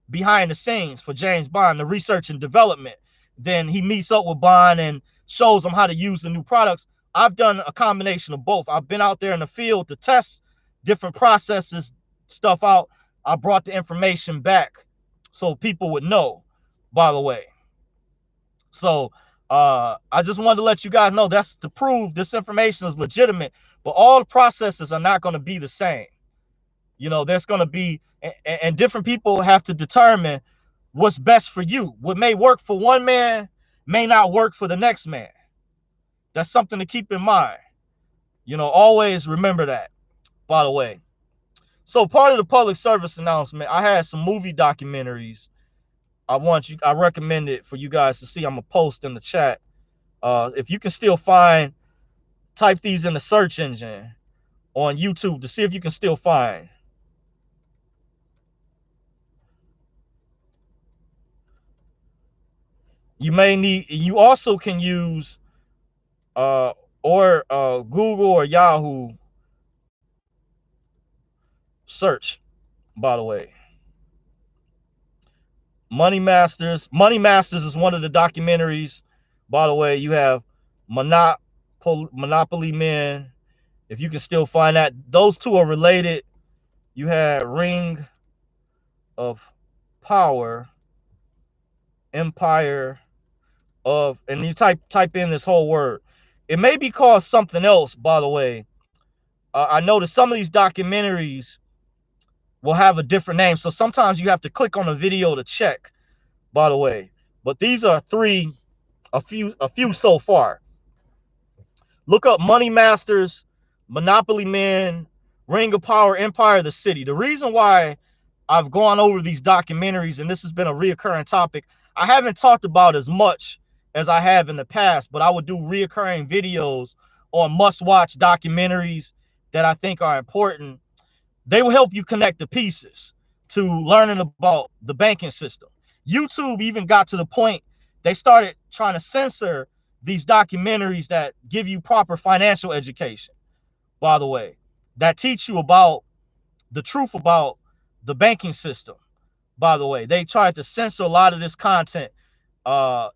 behind the scenes for James Bond, the research and development. Then he meets up with Bond and shows him how to use the new products. I've done a combination of both. I've been out there in the field to test different processes, stuff out. I brought the information back so people would know, by the way. So I just wanted to let you guys know that's to prove this information is legitimate, but all the processes are not going to be the same. There's going to be, and different people have to determine what's best for you. What may work for one man may not work for the next man. That's something to keep in mind. Always remember that, by the way. So part of the public service announcement, I had some movie documentaries I recommend it for you guys to see. I'm gonna post in the chat. If you can still type these in the search engine on YouTube to see if you can still find. You also can use Google or Yahoo search, by the way. Money Masters is one of the documentaries, by the way. You have Monopoly Men, if you can still find that. Those two are related. You have Ring of Power, Empire of, and you type in this whole word. It may be called something else, by the way. I noticed some of these documentaries will have a different name, so sometimes you have to click on a video to check, by the way. But these are a few so far. Look up Money Masters, Monopoly Men, Ring of Power, Empire of the City. The reason why I've gone over these documentaries, and this has been a reoccurring topic, I haven't talked about as much as I have in the past, but I would do reoccurring videos on must-watch documentaries that I think are important. They will help you connect the pieces to learning about the banking system. YouTube even got to the point they started trying to censor these documentaries that give you proper financial education, by the way, that teach you about the truth about the banking system. By the way, they tried to censor a lot of this content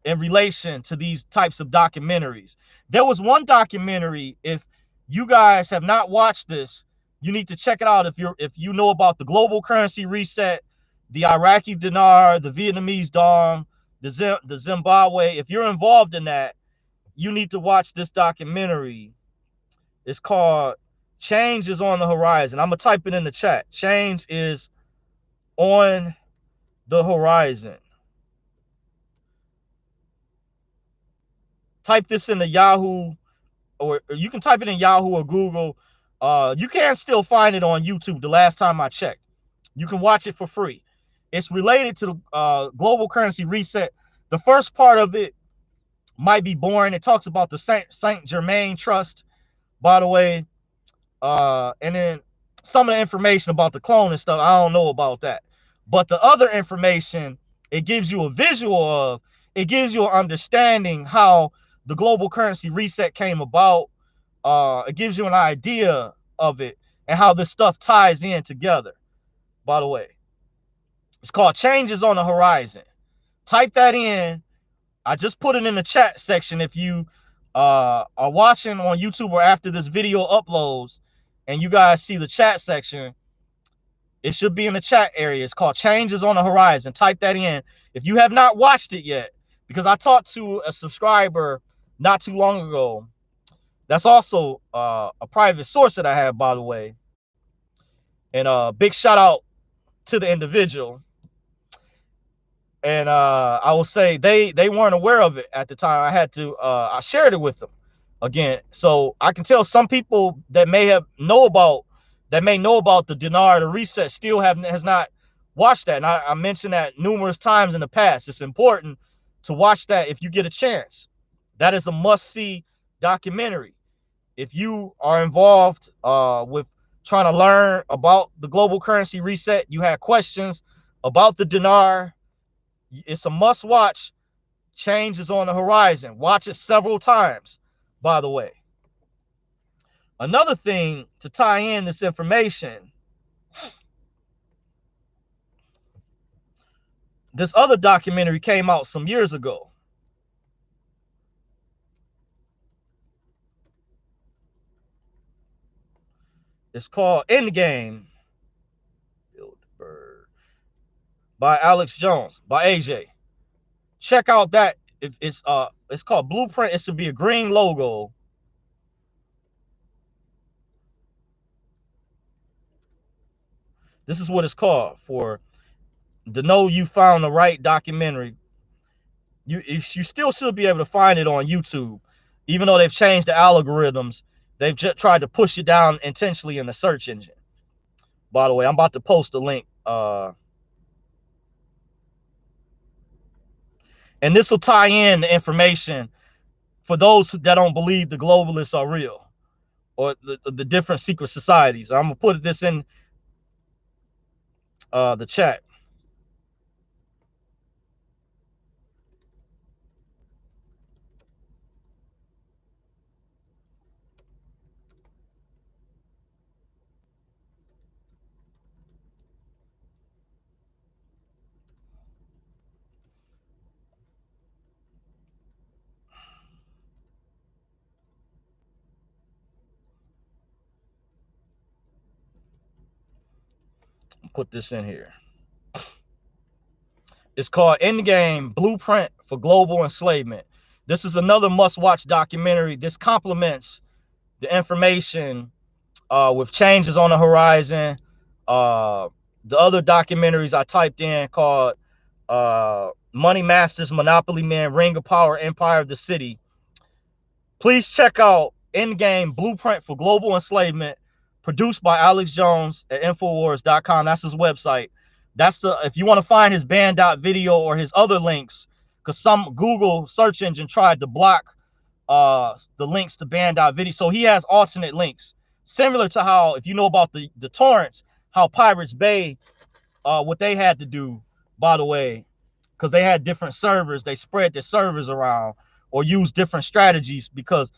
in relation to these types of documentaries. There was one documentary, if you guys have not watched this, You need to check it out if you know about the global currency reset, the Iraqi dinar, the Vietnamese dong, the Zimbabwe. If you're involved in that, you need to watch this documentary. It's called Change is on the Horizon. I'm gonna type it in the chat. Change is on the horizon. Type this into Yahoo, or you can type it in Yahoo or Google. You can still find it on YouTube. The last time I checked, you can watch it for free. It's related to the global currency reset. The first part of it might be boring. It talks about the Saint Germain Trust, by the way, and then some of the information about the clone and stuff. I don't know about that, but the other information it gives you a visual of. It gives you an understanding how the global currency reset came about. It gives you an idea of it and how this stuff ties in together. By the way, it's called Changes on the Horizon. Type that in. I just put it in the chat section. If you are watching on YouTube or after this video uploads and you guys see the chat section, it should be in the chat area. It's called Changes on the Horizon. Type that in if you have not watched it yet, because I talked to a subscriber not too long ago. That's also a private source that I have, by the way. And big shout out to the individual. And I will say they weren't aware of it at the time. I shared it with them again. So I can tell some people that may know about the dinar, the reset, still has not watched that. And I mentioned that numerous times in the past. It's important to watch that if you get a chance. That is a must-see documentary. If you are involved with trying to learn about the global currency reset, you have questions about the dinar, it's a must-watch. Change is on the horizon. Watch it several times, by the way. Another thing to tie in this information, this other documentary came out some years ago. It's called Endgame by Alex Jones, by AJ. Check out that. It's called Blueprint. It should be a green logo. This is what it's called, for to know you found the right documentary. You still should be able to find it on YouTube, even though they've changed the algorithms. They've just tried to push it down intentionally in the search engine. By the way, I'm about to post a link. And this will tie in the information for those that don't believe the globalists are real, or the different secret societies. I'm gonna put this in the chat. Put this in here. It's called Endgame: Blueprint for Global Enslavement. This is another must-watch documentary. This complements the information with Changes on the Horizon. The other documentaries I typed in called Money Masters, Monopoly Men, Ring of Power, Empire of the City. Please check out Endgame: Blueprint for Global Enslavement, produced by Alex Jones at Infowars.com. That's his website. That's if you want to find his banned out video or his other links, because some Google search engine tried to block the links to banned out video. So he has alternate links, similar to how, if you know about the torrents, how Pirates Bay, what they had to do, by the way, because they had different servers, they spread their servers around or use different strategies, because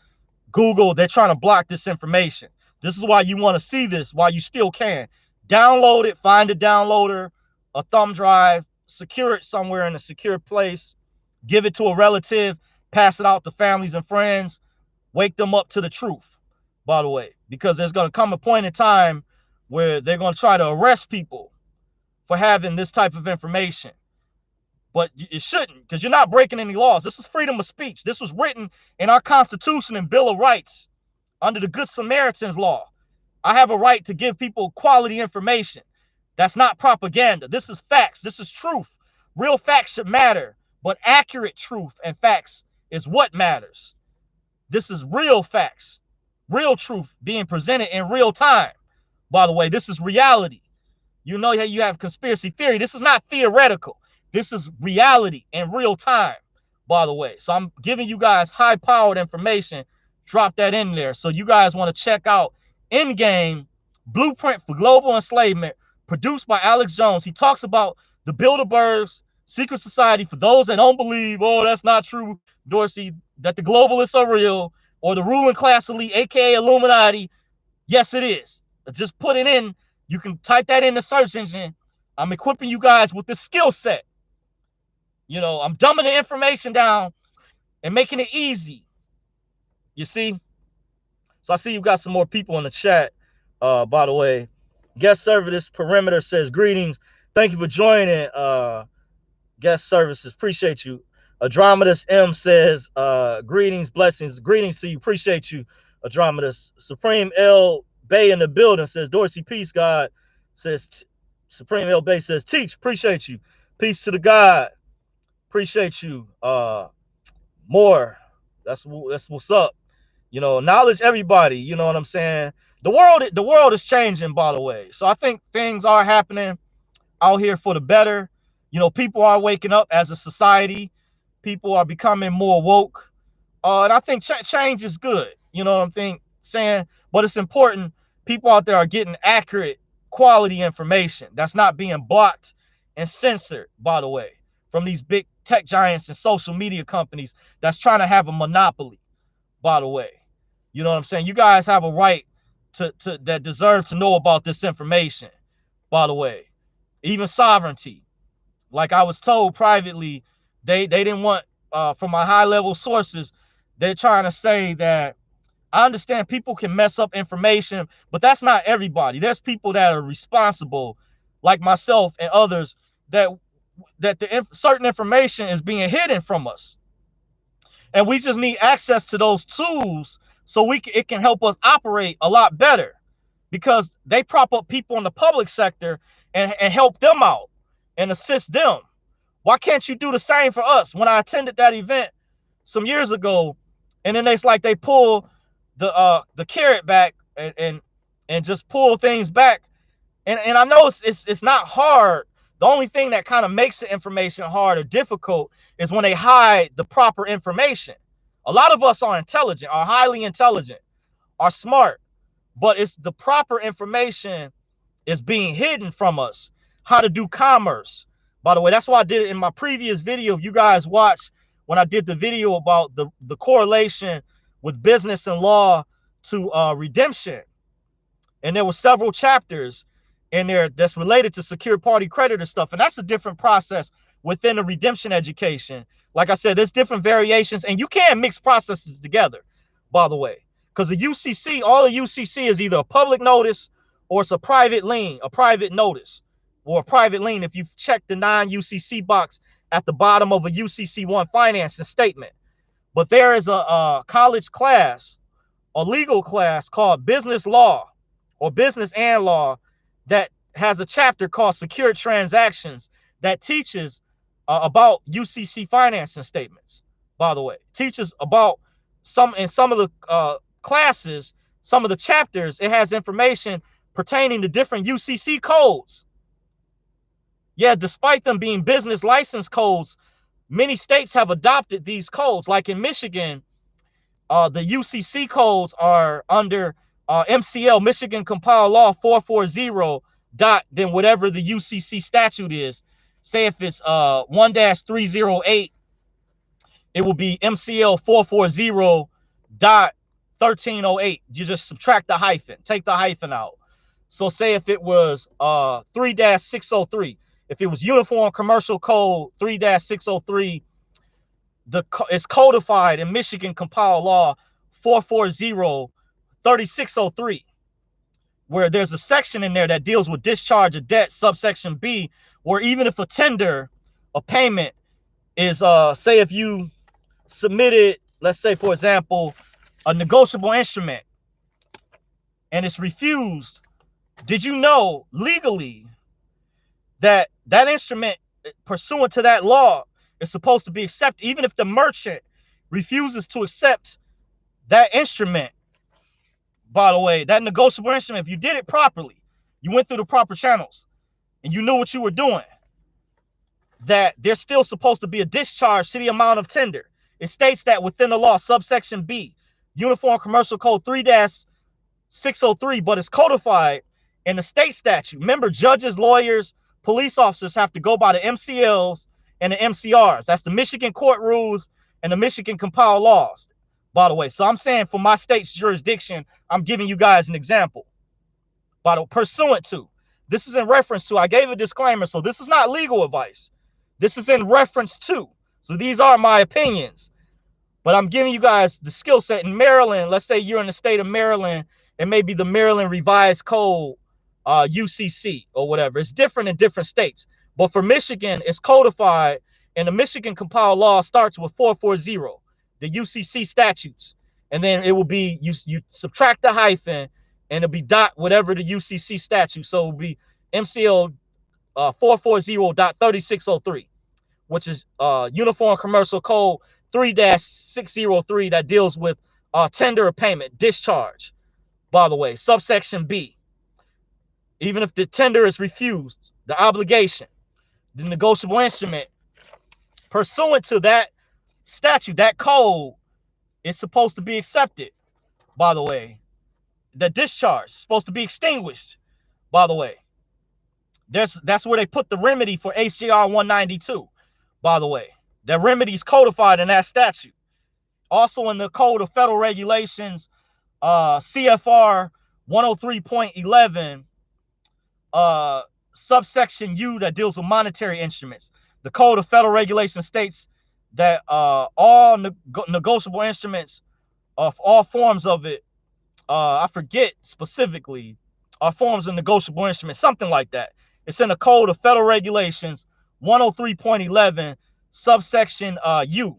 Google, they're trying to block this information. This is why you want to see this while you still can. Download it, find a downloader, a thumb drive, secure it somewhere in a secure place, give it to a relative, pass it out to families and friends, wake them up to the truth, by the way, because there's going to come a point in time where they're going to try to arrest people for having this type of information. But it shouldn't, because you're not breaking any laws. This is freedom of speech. This was written in our Constitution and Bill of Rights under the Good Samaritan's Law. I have a right to give people quality information. That's not propaganda. This is facts. This is truth. Real facts should matter, but accurate truth and facts is what matters. This is real facts, real truth being presented in real time. By the way, this is reality. You know how you have conspiracy theory. This is not theoretical. This is reality in real time, by the way. So I'm giving you guys high-powered information. Drop that in there. So you guys want to check out Endgame, Blueprint for Global Enslavement, produced by Alex Jones. He talks about the Bilderbergs, secret society. For those that don't believe, oh, that's not true, Dorsey, that the globalists are real, or the ruling class elite, aka Illuminati. Yes, it is. Just put it in. You can type that in the search engine. I'm equipping you guys with the skill set. You know, I'm dumbing the information down and making it easy. You see? So I see you got some more people in the chat. By the way, guest service perimeter says greetings. Thank you for joining. Guest services, appreciate you. Adromedas M says greetings, blessings, greetings to you. Appreciate you, Adromedas. Supreme L Bay in the building says Dorsey, peace, God. Says Supreme L Bay says teach, appreciate you. Peace to the God. Appreciate you. More. That's what's up. You know, acknowledge everybody. You know what I'm saying? The world is changing, by the way. So I think things are happening out here for the better. You know, people are waking up as a society. People are becoming more woke. And I think change is good. You know what I'm saying? But it's important. People out there are getting accurate, quality information that's not being blocked and censored, by the way, from these big tech giants and social media companies that's trying to have a monopoly, by the way. You know what I'm saying? You guys have a right to that deserve to know about this information, by the way. Even sovereignty. Like I was told privately, they didn't want, from my high-level sources, they're trying to say that I understand people can mess up information, but that's not everybody. There's people that are responsible, like myself and others, that certain information is being hidden from us. And we just need access to those tools so it can help us operate a lot better, because they prop up people in the public sector and help them out and assist them. Why can't you do the same for us? When I attended that event some years ago, and then it's like they pull the carrot back and just pull things back. And I know it's not hard. The only thing that kind of makes the information hard or difficult is when they hide the proper information. A lot of us are intelligent, are highly intelligent, are smart, but it's the proper information is being hidden from us. How to do commerce. By the way, that's why I did it in my previous video. If you guys watch when I did the video about the correlation with business and law to redemption. And there were several chapters in there that's related to secured party creditor stuff. And that's a different process within the redemption education. Like I said, there's different variations, and you can't mix processes together, by the way, because the UCC, all the UCC is either a public notice or it's a private lien, a private notice, or a private lien if you check the non-UCC box at the bottom of a UCC1 financing statement. But there is a college class, a legal class called business law or business and law that has a chapter called secured transactions that teaches about UCC financing statements, by the way. Teaches about some of the classes, some of the chapters, it has information pertaining to different UCC codes. Yeah, despite them being business license codes, many states have adopted these codes. Like in Michigan, the UCC codes are under MCL, Michigan Compiled Law 440 dot, then whatever the UCC statute is. Say if it's 1-308, it will be MCL 440 dot 1308. You just subtract the hyphen, take the hyphen out. So say if it was 3-603, if it was Uniform Commercial Code 3-603, it's codified in Michigan Compiled Law 440-3603. where there's a section in there that deals with discharge of debt, subsection B, where even if a tender, a payment is, say if you submitted, let's say, for example, a negotiable instrument and it's refused, did you know legally that that instrument pursuant to that law is supposed to be accepted, even if the merchant refuses to accept that instrument? By the way, that negotiable instrument, if you did it properly, you went through the proper channels and you knew what you were doing, that there's still supposed to be a discharge to the amount of tender. It states that within the law, subsection B, Uniform Commercial Code 3-603, but it's codified in the state statute. Remember, judges, lawyers, police officers have to go by the MCLs and the MCRs. That's the Michigan court rules and the Michigan compiled laws, by the way. So I'm saying for my state's jurisdiction, I'm giving you guys an example. By the pursuant to, this is in reference to, I gave a disclaimer, so this is not legal advice. This is in reference to. So these are my opinions, but I'm giving you guys the skill set. In Maryland, let's say you're in the state of Maryland, it may be the Maryland Revised Code, UCC or whatever. It's different in different states. But for Michigan, it's codified, and the Michigan compiled law starts with 440, the UCC statutes. And then it will be, you subtract the hyphen, and it'll be dot whatever the UCC statute. So it'll be MCL 440.3603, which is Uniform Commercial Code 3-603 that deals with tender of payment, discharge, by the way, subsection B. Even if the tender is refused, the obligation, the negotiable instrument, pursuant to that statute, that code, is supposed to be accepted, by the way. The discharge is supposed to be extinguished, by the way. That's where they put the remedy for HJR 192, by the way. That remedy is codified in that statute. Also in the Code of Federal Regulations, CFR 103.11, subsection U, that deals with monetary instruments. The Code of Federal Regulations states that all negotiable instruments of all forms of it, I forget specifically, are forms of negotiable instruments, something like that. It's in the Code of Federal Regulations 103.11, subsection U,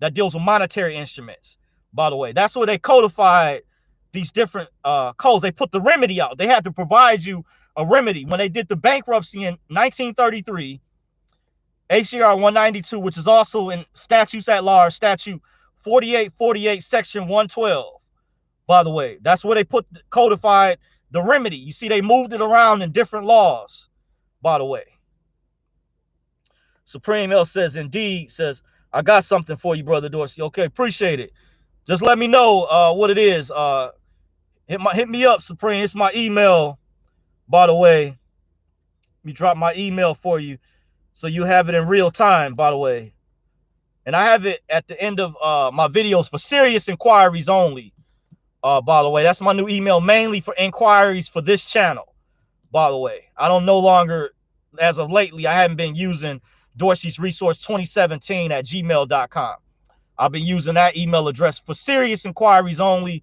that deals with monetary instruments, by the way. That's where they codified these different codes. They put the remedy out. They had to provide you a remedy. When they did the bankruptcy in 1933, HJR 192, which is also in statutes at large, statute 4848, section 112, by the way. That's where they put codified the remedy. You see, they moved it around in different laws, by the way. Supreme L says, indeed, says, I got something for you, Brother Dorsey. Okay, appreciate it. Just let me know what it is. Hit me up, Supreme. It's my email, by the way. Let me drop my email for you so you have it in real time, by the way. And I have it at the end of my videos for serious inquiries only, by the way. That's my new email, mainly for inquiries for this channel, by the way. I don't no longer, as of lately, I haven't been using Dorsey's Resource 2017 at gmail.com. I've been using that email address for serious inquiries only.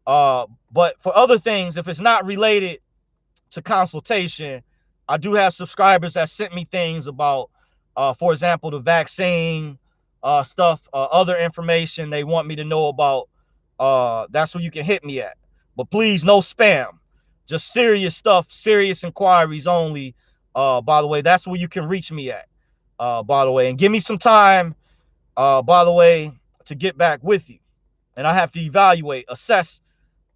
But for other things, if it's not related to consultation, I do have subscribers that sent me things about, for example, the vaccine stuff, other information they want me to know about. That's where you can hit me at. But please, no spam. Just serious stuff, serious inquiries only. By the way, that's where you can reach me at. By the way, and give me some time, by the way, to get back with you. And I have to evaluate, assess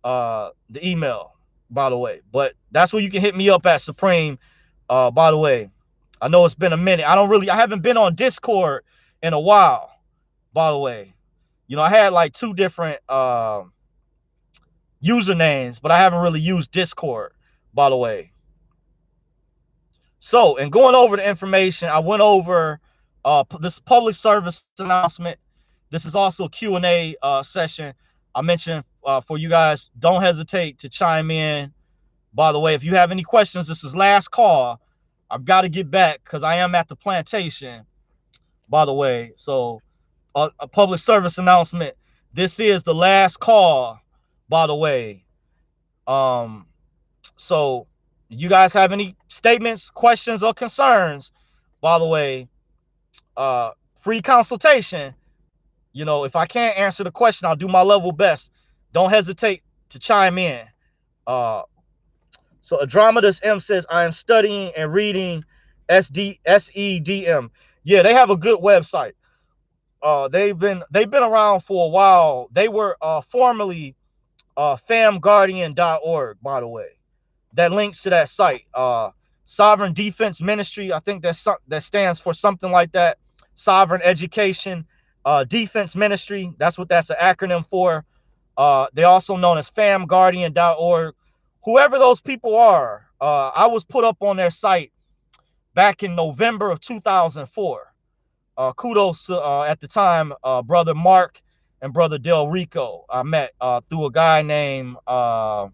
the email, by the way. But that's where you can hit me up at, Supreme. By the way, I know it's been a minute. I haven't been on Discord in a while, by the way. You know, I had like 2 different usernames, but I haven't really used Discord, by the way. So, in going over the information, I went over this public service announcement. This is also a Q&A session. I mentioned for you guys, don't hesitate to chime in. By the way, if you have any questions, this is last call. I've got to get back because I am at the plantation, by the way. So, a public service announcement. This is the last call, by the way. So you guys have any statements, questions, or concerns, by the way, free consultation. You know, if I can't answer the question, I'll do my level best. Don't hesitate to chime in. Uh, so Andromedas M says, I am studying and reading SEDM. Yeah, they have a good website. They've been around for a while. They were formerly famguardian.org, by the way. That links to that site. Sovereign Defense Ministry, I think that stands for something like that. Sovereign Education Defense Ministry. That's what that's an acronym for. They're also known as famguardian.org. Whoever those people are, I was put up on their site back in November of 2004. Kudos to, at the time, Brother Mark and Brother Del Rico. I met through a guy named Daryl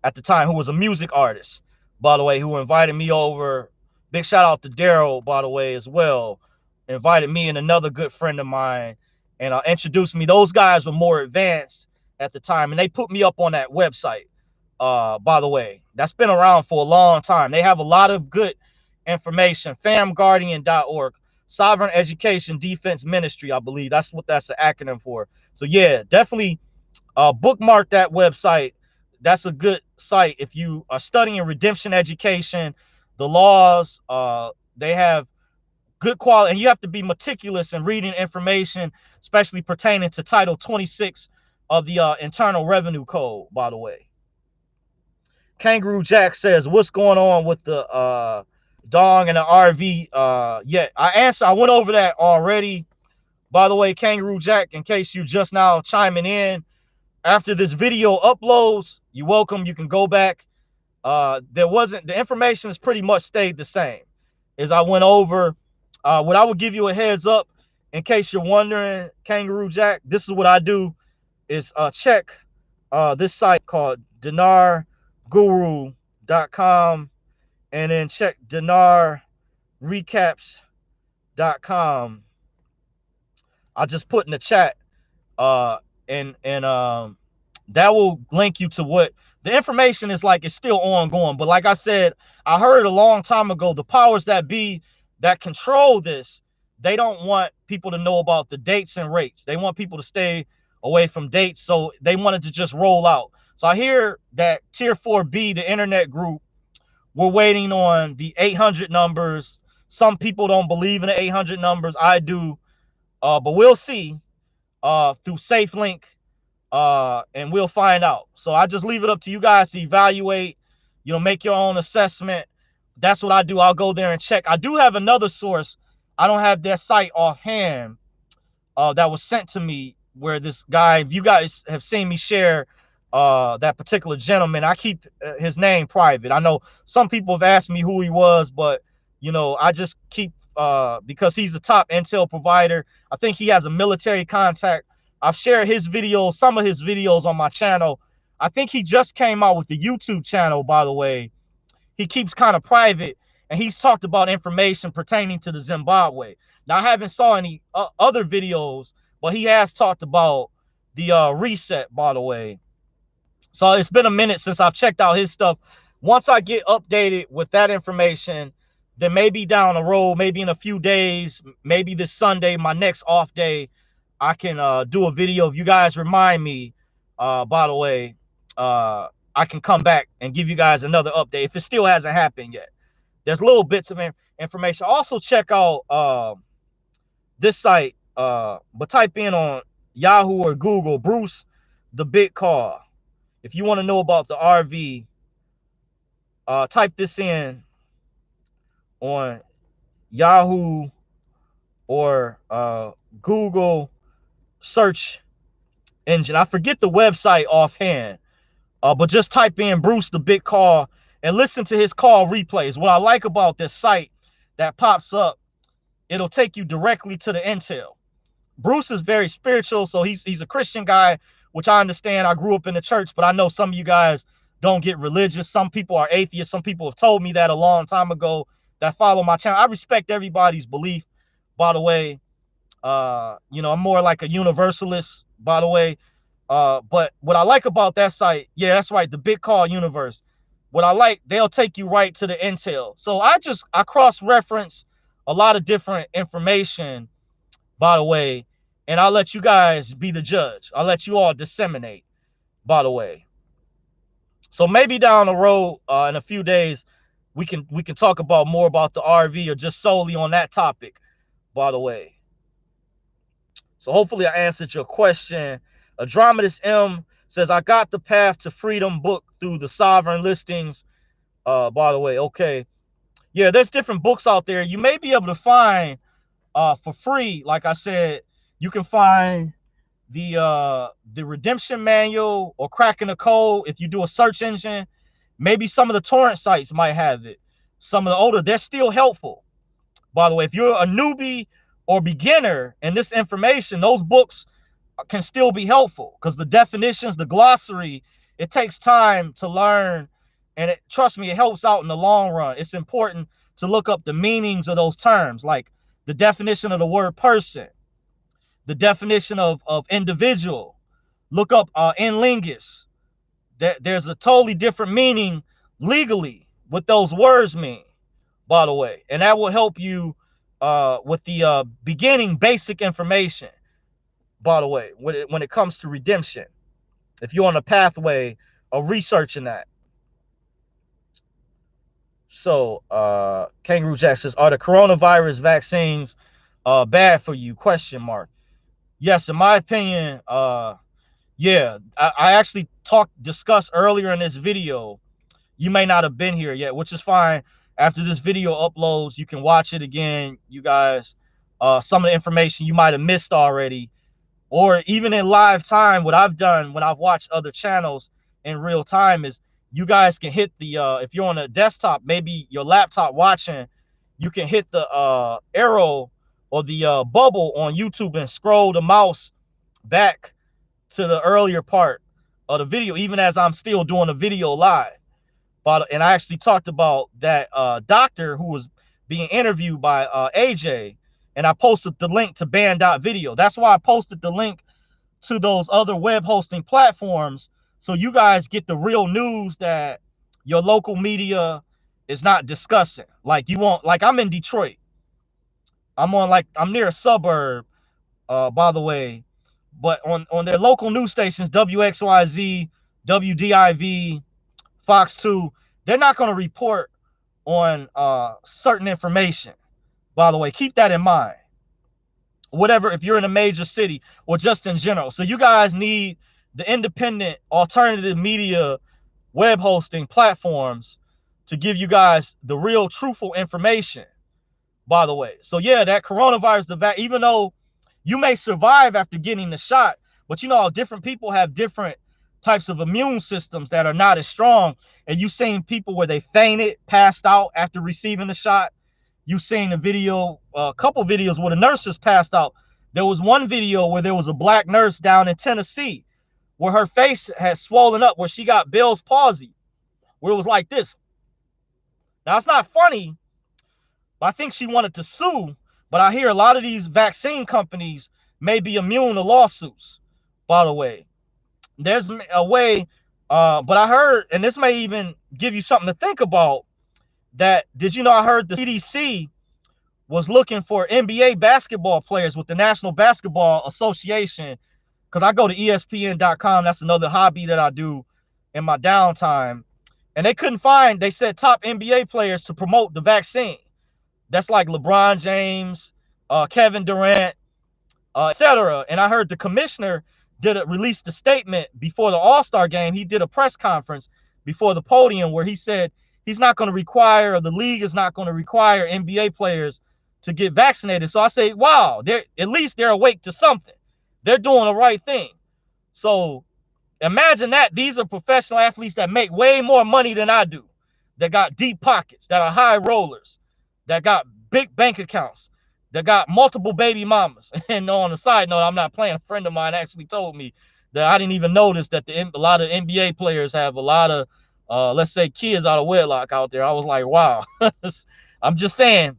at the time, who was a music artist, by the way, who invited me over. Big shout out to Daryl, by the way, as well. Invited me and another good friend of mine and introduced me. Those guys were more advanced at the time, and they put me up on that website. By the way, that's been around for a long time. They have a lot of good information. famguardian.org, Sovereign Education Defense Ministry, I believe. That's what that's an acronym for. So yeah, definitely bookmark that website. That's a good site if you are studying redemption education, the laws. They have good quality, and you have to be meticulous in reading information, especially pertaining to Title 26 of the Internal Revenue Code, by the way. Kangaroo Jack says, what's going on with the dong and the RV? Yeah, I went over that already. By the way, Kangaroo Jack, in case you just now chiming in, after this video uploads, you're welcome. You can go back. The information has pretty much stayed the same as I went over. What I would give you a heads up, in case you're wondering, Kangaroo Jack, this is what I do, is check this site called dinarguru.com, and then check dinarrecaps.com. I just put in the chat, and that will link you to what the information is like. It's still ongoing, but like I said, I heard a long time ago, the powers that be that control this, they don't want people to know about the dates and rates. They want people to stay away from dates, so they wanted to just roll out. So I hear that Tier 4B, the internet group, we're waiting on the 800 numbers. Some people don't believe in the 800 numbers. I do, but we'll see through SafeLink. And we'll find out. So I just leave it up to you guys to evaluate, you know, make your own assessment. That's what I do. I'll go there and check. I do have another source. I don't have their site offhand that was sent to me, where this guy, if you guys have seen me share that particular gentleman, I keep his name private. I know some people have asked me who he was, but you know, I just keep because he's a top intel provider. I think he has a military contact. I've shared his videos, some of his videos on my channel. I think he just came out with the YouTube channel, by the way. He keeps kind of private, and he's talked about information pertaining to the Zimbabwe. Now, I haven't saw any other videos, but he has talked about the reset, by the way. So it's been a minute since I've checked out his stuff. Once I get updated with that information, then maybe down the road, maybe in a few days, maybe this Sunday, my next off day, I can do a video. If you guys remind me, by the way, I can come back and give you guys another update if it still hasn't happened yet. There's little bits of information. Also check out this site, but type in on Yahoo or Google, Bruce the Big Car. If you want to know about the RV, type this in on Yahoo or Google search engine. I forget the website offhand, but just type in Bruce the Big Car and listen to his call replays. What I like about this site that pops up, it'll take you directly to the intel. Bruce is very spiritual, so he's a Christian guy, which I understand. I grew up in the church, but I know some of you guys don't get religious. Some people are atheists. Some people have told me that a long time ago that follow my channel. I respect everybody's belief, by the way. You know, I'm more like a universalist, by the way. But what I like about that site, yeah, that's right, the Big Call Universe. What I like, they'll take you right to the intel. So I cross-reference a lot of different information, by the way, and I'll let you guys be the judge. I'll let you all disseminate, by the way. So maybe down the road, in a few days, we can talk about more about the RV or just solely on that topic, by the way. So hopefully I answered your question. Adrometus M says, I got the Path to Freedom book through the Sovereign listings. By the way, okay. Yeah, there's different books out there. You may be able to find for free. Like I said, you can find the Redemption Manual or Cracking the Code if you do a search engine. Maybe some of the torrent sites might have it. Some of the older, they're still helpful. By the way, if you're a newbie or beginner in this information, those books can still be helpful because the definitions, the glossary, it takes time to learn. And trust me, it helps out in the long run. It's important to look up the meanings of those terms, like the definition of the word person, the definition of individual. Look up in lingus. There's a totally different meaning legally what those words mean, by the way. And that will help you with the beginning basic information, by the way, when it comes to redemption, if you're on a pathway of researching that. So Kangaroo Jack says, are the coronavirus vaccines bad for you? Question mark. Yes, in my opinion, yeah, I actually discussed earlier in this video. You may not have been here yet, which is fine. After this video uploads, you can watch it again, you guys. Some of the information you might have missed already, or even in live time. What I've done when I've watched other channels in real time is you guys can hit the if you're on a desktop, maybe your laptop watching, you can hit the arrow or the bubble on YouTube and scroll the mouse back to the earlier part of the video, even as I'm still doing a video live. But and I actually talked about that doctor who was being interviewed by AJ, and I posted the link to Band.video. That's why I posted the link to those other web hosting platforms, so you guys get the real news that your local media is not discussing. Like you want, like I'm in Detroit. I'm near a suburb, by the way, but on their local news stations, WXYZ, WDIV, Fox 2, they're not going to report on certain information. By the way, keep that in mind. Whatever, if you're in a major city or just in general. So you guys need the independent alternative media web hosting platforms to give you guys the real truthful information, by the way. So yeah, that coronavirus, even though you may survive after getting the shot, but you know, different people have different types of immune systems that are not as strong. And you've seen people where they fainted, passed out after receiving the shot. You've seen a video, a couple videos where the nurses passed out. There was one video where there was a black nurse down in Tennessee where her face had swollen up, where she got Bell's palsy, where it was like this. Now, it's not funny, but I think she wanted to sue. But I hear a lot of these vaccine companies may be immune to lawsuits, by the way. There's a way, but I heard, and this may even give you something to think about, that, did you know, I heard the CDC was looking for NBA basketball players with the National Basketball Association, because I go to ESPN.com. That's another hobby that I do in my downtime. And they couldn't find, they said, top NBA players to promote the vaccine. That's like LeBron James, Kevin Durant, etc. And I heard the commissioner released a statement before the All-Star game. He did a press conference before the podium where he said he's not going to require, or the league is not going to require NBA players to get vaccinated. So I say, wow, at least they're awake to something. They're doing the right thing. So imagine that. These are professional athletes that make way more money than I do, that got deep pockets, that are high rollers, that got big bank accounts, that got multiple baby mamas. And on a side note, I'm not playing. A friend of mine actually told me that I didn't even notice that a lot of NBA players have a lot of, let's say, kids out of wedlock out there. I was like, wow. I'm just saying.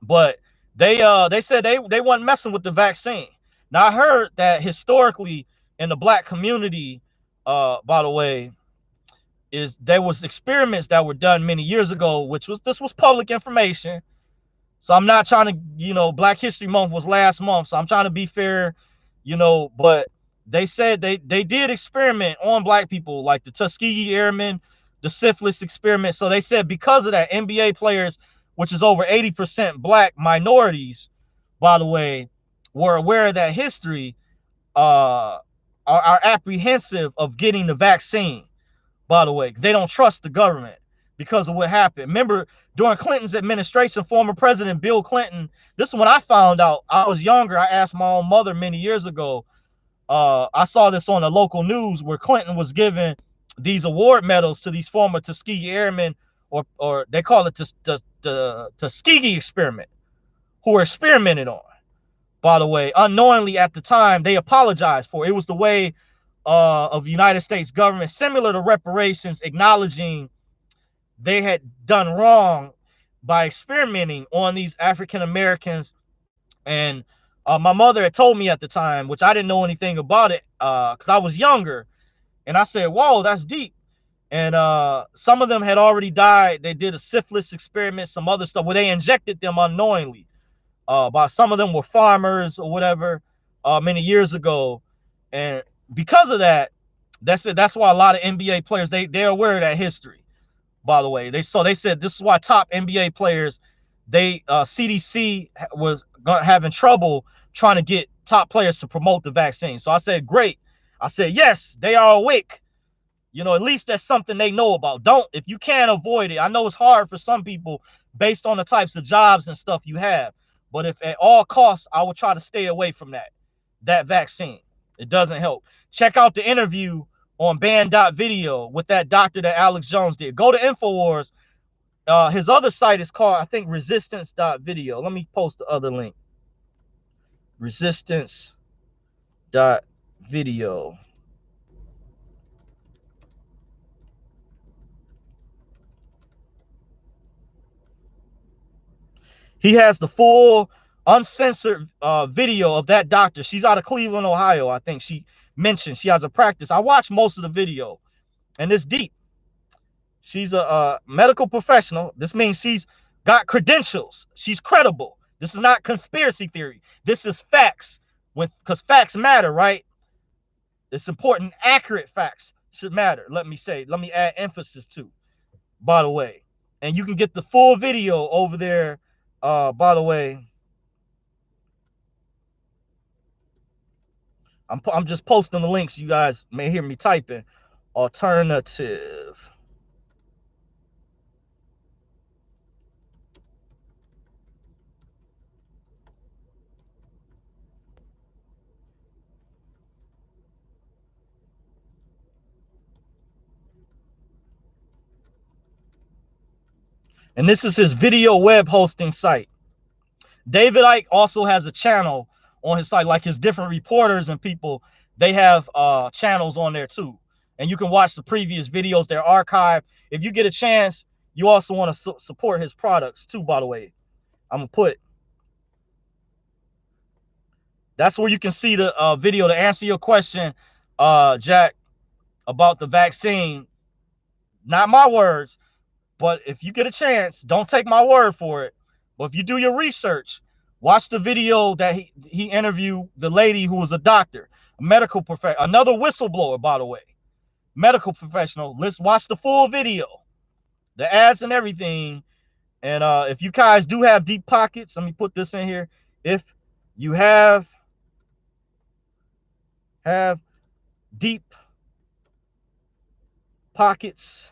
But they said they weren't messing with the vaccine. Now, I heard that historically in the black community, by the way, is there was experiments that were done many years ago, this was public information. So I'm not trying to, Black History Month was last month, so I'm trying to be fair, but they said they did experiment on black people, like the Tuskegee Airmen, the syphilis experiment. So they said because of that, NBA players, which is over 80% black minorities, by the way, were aware of that history, are apprehensive of getting the vaccine, by the way. They don't trust the government because of what happened. Remember, during Clinton's administration, former President Bill Clinton, this is when I found out. I was younger. I asked my own mother many years ago. I saw this on the local news where Clinton was giving these award medals to these former Tuskegee Airmen, or they call it the Tuskegee experiment, who were experimented on. By the way, unknowingly at the time, they apologized for it. It was the way of the United States government, similar to reparations, acknowledging they had done wrong by experimenting on these African Americans. And my mother had told me at the time, which I didn't know anything about it because I was younger. And I said, whoa, that's deep. And some of them had already died. They did a syphilis experiment, some other stuff where they injected them unknowingly. By some of them were farmers or whatever many years ago. And because of that, that's it. That's why a lot of NBA players, they're aware of that history, by the way. They said this is why top NBA players, CDC was having trouble trying to get top players to promote the vaccine. So I said, great. I said, yes, they are awake. At least that's something they know about. If you can't avoid it, I know it's hard for some people based on the types of jobs and stuff you have. But if at all costs, I would try to stay away from that vaccine. It doesn't help. Check out the interview on Band.video with that doctor that Alex Jones did. Go to InfoWars. His other site is called, I think, Resistance.video. Let me post the other link. Resistance.video. He has the full uncensored video of that doctor. She's out of Cleveland, Ohio. I think she mentioned she has a practice. I watched most of the video, and it's deep. She's a medical professional. This means she's got credentials. She's credible. This is not conspiracy theory. This is facts, because facts matter, right? It's important. Accurate facts should matter. Let me add emphasis to, by the way. And you can get the full video over there. By the way, I'm just posting the links. You guys may hear me typing. Alternative. And this is his video web hosting site. David Icke also has a channel on his site, like his different reporters and people. They have channels on there too. And you can watch the previous videos. They're archived. If you get a chance, you also want to support his products too, by the way. I'm going to put. That's where you can see the video to answer your question, Jack, about the vaccine. Not my words, but if you get a chance, don't take my word for it. But if you do your research, watch the video that he interviewed the lady who was a doctor, a medical professional, another whistleblower, by the way, medical professional. Let's watch the full video, the ads and everything. And if you guys do have deep pockets, let me put this in here. If you have deep pockets,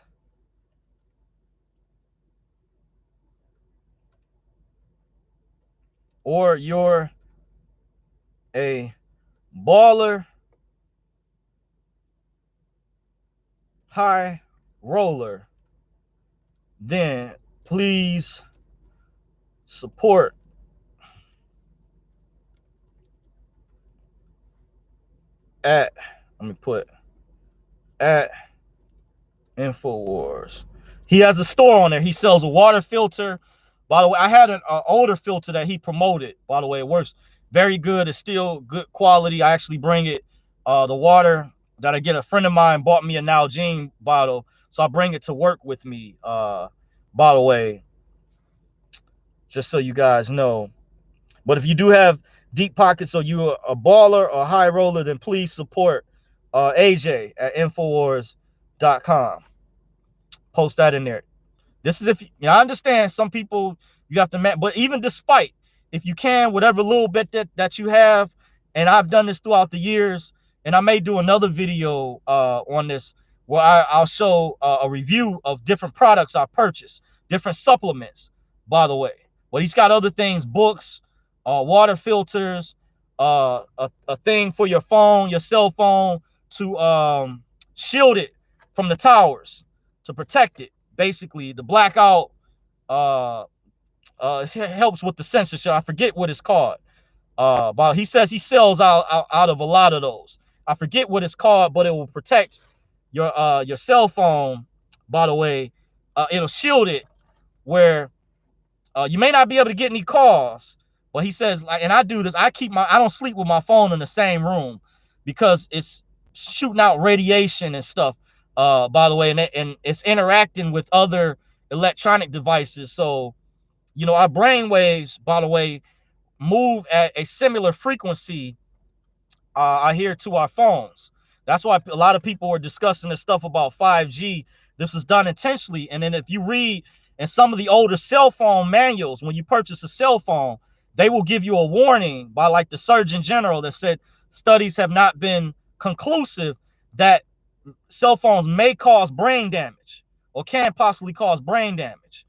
or you're a baller, high roller, then please support at InfoWars. He has a store on there. He sells a water filter. By the way, I had an older filter that he promoted. By the way, it works very good. It's still good quality. I actually bring it The water that I get, a friend of mine bought me a Nalgene bottle, so I bring it to work with me. By the way, just so you guys know. But if you do have deep pockets, so you're a baller or a high roller, then please support AJ at Infowars.com. Post that in there. This is if I understand some people you have to, but even despite, if you can, whatever little bit that you have, and I've done this throughout the years, and I may do another video on this where I'll show a review of different products I purchased, different supplements, by the way. But he's got other things, books, water filters, a thing for your phone, your cell phone, to shield it from the towers, to protect it. Basically, the blackout it helps with the censorship. I forget what it's called. But he says he sells out of a lot of those. I forget what it's called, but it will protect your cell phone. By the way, it'll shield it where you may not be able to get any calls. But he says, like, and I do this. I don't sleep with my phone in the same room because it's shooting out radiation and stuff. By the way, and it's interacting with other electronic devices. So, our brain waves, by the way, move at a similar frequency, I hear, to our phones. That's why a lot of people are discussing this stuff about 5G. This was done intentionally. And then if you read in some of the older cell phone manuals, when you purchase a cell phone, they will give you a warning by, like, the Surgeon General that said studies have not been conclusive that cell phones may cause brain damage or can possibly cause brain damage.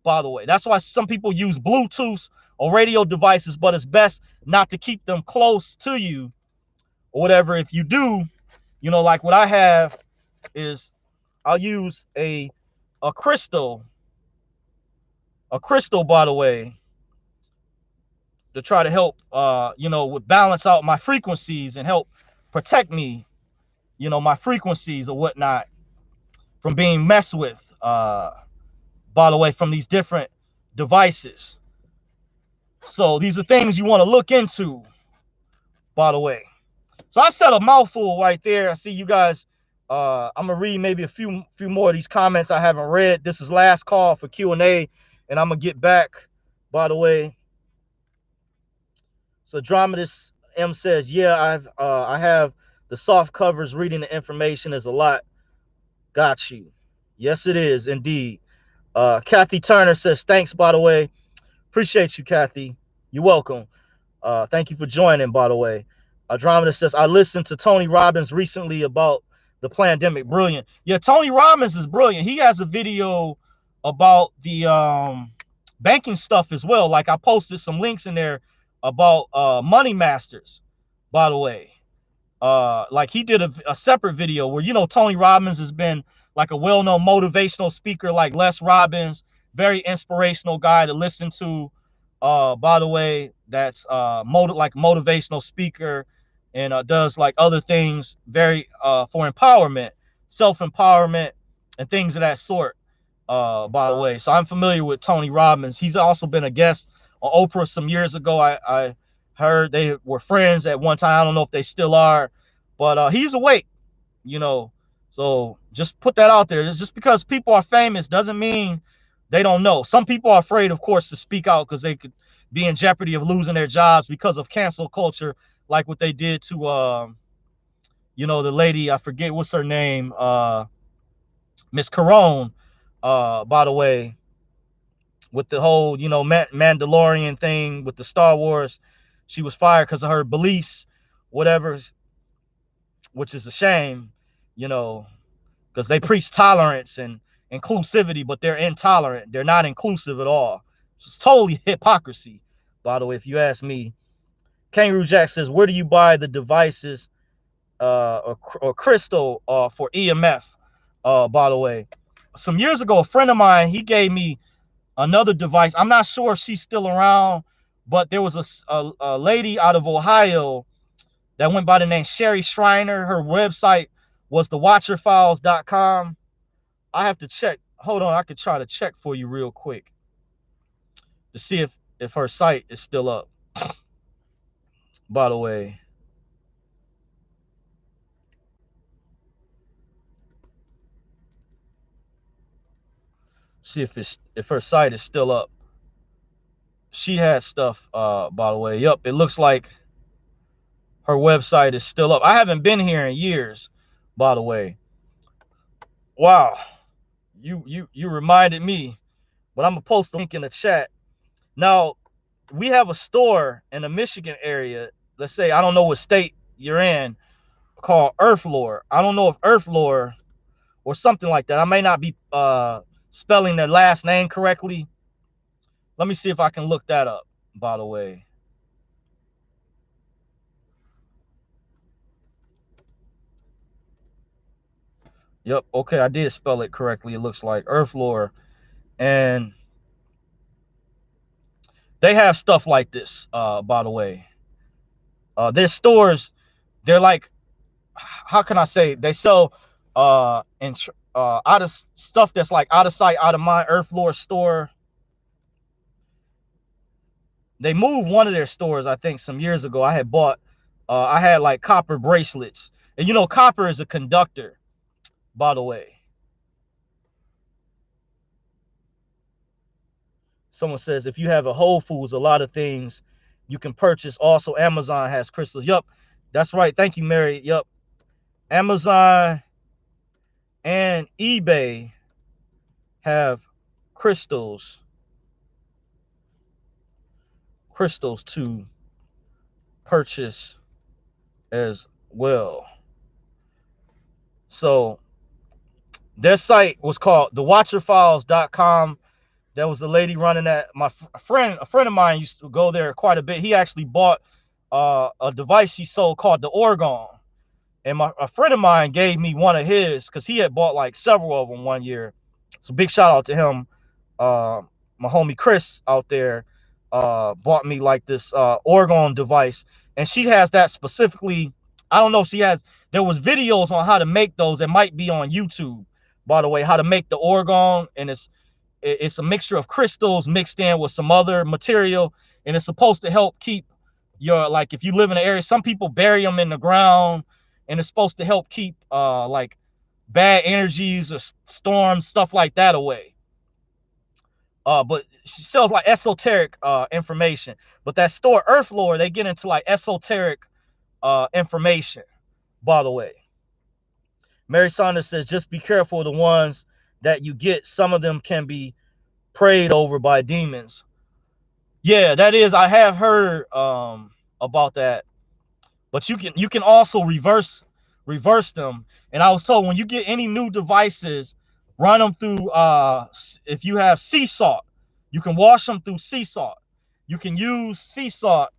By the way, that's why some people use Bluetooth or radio devices, but it's best not to keep them close to you or whatever. If you do, like what I have is, I'll use a crystal, by the way, to try to help, with balance out my frequencies and help protect me, my frequencies or whatnot, from being messed with, by the way, from these different devices. So these are things you want to look into, by the way. So I've said a mouthful right there. I see you guys. I'm gonna read maybe a few more of these comments I haven't read. This is last call for Q&A, and I'm gonna get back, by the way. So Dramatist M says, yeah, I have the soft covers. Reading the information is a lot. Got you. Yes, it is indeed. Kathy Turner says, thanks, by the way. Appreciate you, Kathy. You're welcome. Thank you for joining, by the way. Andromeda says, I listened to Tony Robbins recently about the pandemic. Brilliant. Yeah, Tony Robbins is brilliant. He has a video about the banking stuff as well. Like, I posted some links in there about Money Masters, by the way. Like, he did a separate video where, Tony Robbins has been like a well-known motivational speaker, like Les Robbins, very inspirational guy to listen to. By the way, that's like motivational speaker, and does like other things very for empowerment, self-empowerment, and things of that sort. By the way, so I'm familiar with Tony Robbins. He's also been a guest on Oprah some years ago. I heard they were friends at one time. I don't know if they still are, but he's awake, So just put that out there. Just because people are famous doesn't mean they don't know. Some people are afraid, of course, to speak out because they could be in jeopardy of losing their jobs because of cancel culture, like what they did to, the lady, I forget what's her name, Miss Carone, by the way, with the whole, Mandalorian thing with the Star Wars. She was fired because of her beliefs, whatever, which is a shame, because they preach tolerance and inclusivity, but they're intolerant. They're not inclusive at all. It's totally hypocrisy, by the way, if you ask me. Kangaroo Jack says, where do you buy the devices or crystal for EMF? By the way, some years ago, a friend of mine, he gave me another device. I'm not sure if she's still around, but there was a lady out of Ohio that went by the name Sherry Shriner. Her website was thewatcherfiles.com. I have to check. Hold on, I could try to check for you real quick to see if her site is still up. By the way, See if her site is still up. She had stuff, by the way. Yep, it looks like her website is still up. I haven't been here in years, by the way. Wow. You reminded me, but I'm gonna post a link in the chat. Now, we have a store in the Michigan area. Let's say, I don't know what state you're in, called Earth Lore. I don't know if Earth Lore or something like that. I may not be spelling their last name correctly. Let me see if I can look that up, by the way. Yep, okay, I did spell it correctly. It looks like Earth Lore. And they have stuff like this, by the way. Their stores, they're like, how can I say, they sell out of stuff that's like out of sight, out of mind. Earth Lore store. They moved one of their stores, I think, some years ago. I had like copper bracelets. And you know, copper is a conductor, by the way. Someone says if you have a Whole Foods, a lot of things you can purchase. Also, Amazon has crystals. Yup, that's right. Thank you, Mary. Yup. Amazon and eBay have crystals to purchase as well. So their site was called thewatcherfiles.com. There was a lady running that. A friend of mine used to go there quite a bit. He actually bought a device she sold called the Orgone. And a friend of mine gave me one of his because he had bought like several of them one year. So big shout out to him. My homie Chris out there bought me like this Orgone device. And she has that specifically. I don't know if she has. There was videos on how to make those. It might be on YouTube, by the way, how to make the Orgone. And it's a mixture of crystals mixed in with some other material. And it's supposed to help keep your, like, if you live in an area, some people bury them in the ground. And it's supposed to help keep like bad energies or storms, stuff like that away. But she sells like esoteric information. But that store, Earth Lore, they get into like esoteric information, by the way. Mary Saunders says, just be careful of the ones that you get. Some of them can be prayed over by demons. Yeah, that is, I have heard about that. But you can also reverse them. And I was told, when you get any new devices, run them through if you have sea salt, you can wash them through sea salt. You can use sea salt,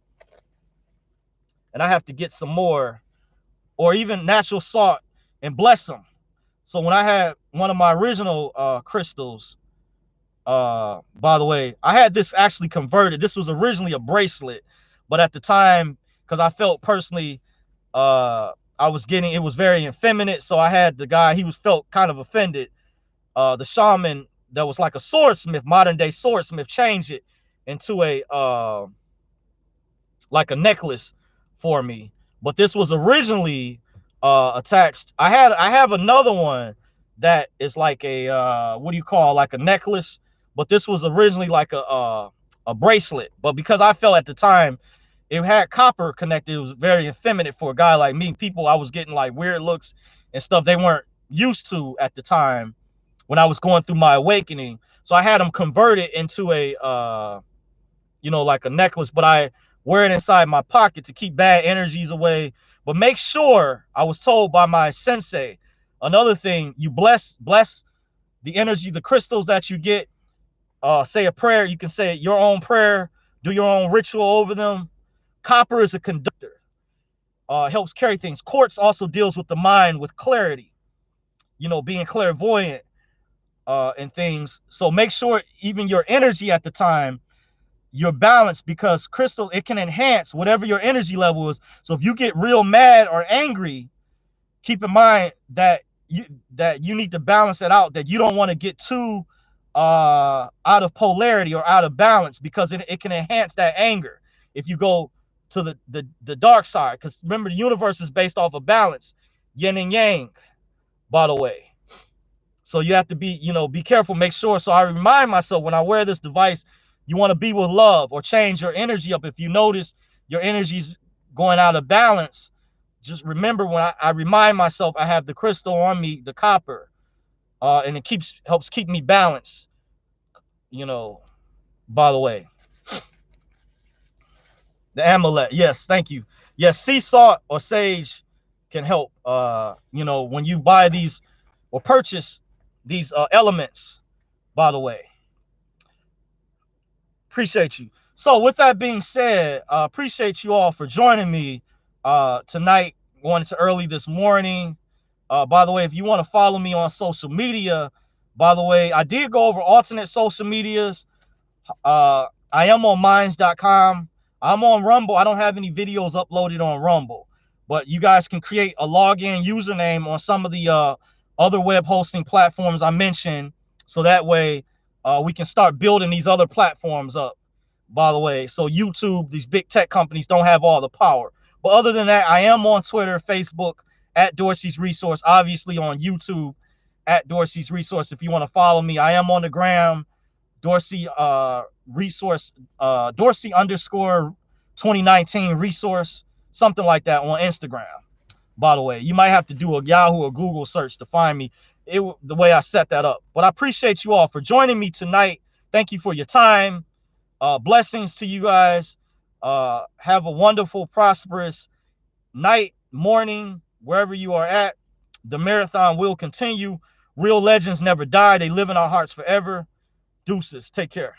and I have to get some more, or even natural salt, and bless them. So when I had one of my original crystals, by the way, I had this actually converted. This was originally a bracelet, but at the time, because I felt personally I was getting, it was very effeminate, so I had the guy, he was felt kind of offended. The shaman that was like a swordsmith, modern day swordsmith, changed it into a like a necklace for me. But this was originally attached. I have another one that is like a what do you call, like a necklace, but this was originally like a bracelet. But because I felt at the time it had copper connected, it was very effeminate for a guy like me. People, I was getting like weird looks and stuff they weren't used to at the time when I was going through my awakening. So I had them convert it into a you know, like a necklace, but I wear it inside my pocket to keep bad energies away. But make sure, I was told by my sensei, another thing, you bless the energy, the crystals that you get. Say a prayer. You can say your own prayer, do your own ritual over them. Copper is a conductor. Helps carry things. Quartz also deals with the mind, with clarity, you know, being clairvoyant and things. So make sure even your energy at the time, you're balanced, because crystal, it can enhance whatever your energy level is. So if you get real mad or angry, keep in mind that you need to balance it out, that you don't want to get too out of polarity or out of balance, because it can enhance that anger if you go to the dark side. Because remember, the universe is based off of balance, yin and yang, by the way. So you have to be, be careful, make sure. So I remind myself when I wear this device, you want to be with love or change your energy up. If you notice your energy's going out of balance, just remember when I remind myself I have the crystal on me, the copper, and it helps keep me balanced, by the way. The amulet, yes, thank you. Yes, sea salt or sage can help. When you buy these or purchase these elements, by the way. Appreciate you. So with that being said, appreciate you all for joining me tonight, going to early this morning. By the way, if you want to follow me on social media, by the way, I did go over alternate social medias. I am on minds.com. I'm on Rumble. I don't have any videos uploaded on Rumble, but you guys can create a login username on some of the other web hosting platforms I mentioned, so that way we can start building these other platforms up, by the way. So YouTube, these big tech companies don't have all the power. But other than that, I am on Twitter, Facebook, at Dorsey's Resource, obviously on YouTube, at Dorsey's Resource. If you want to follow me, I am on the gram, Dorsey Resource, Dorsey _ 2019 Resource, something like that on Instagram. By the way, you might have to do a Yahoo or Google search to find me. The way I set that up. But I appreciate you all for joining me tonight. Thank you for your time. Blessings to you guys. Have a wonderful, prosperous night, morning, wherever you are at. The marathon will continue. Real legends never die. They live in our hearts forever. Deuces. Take care.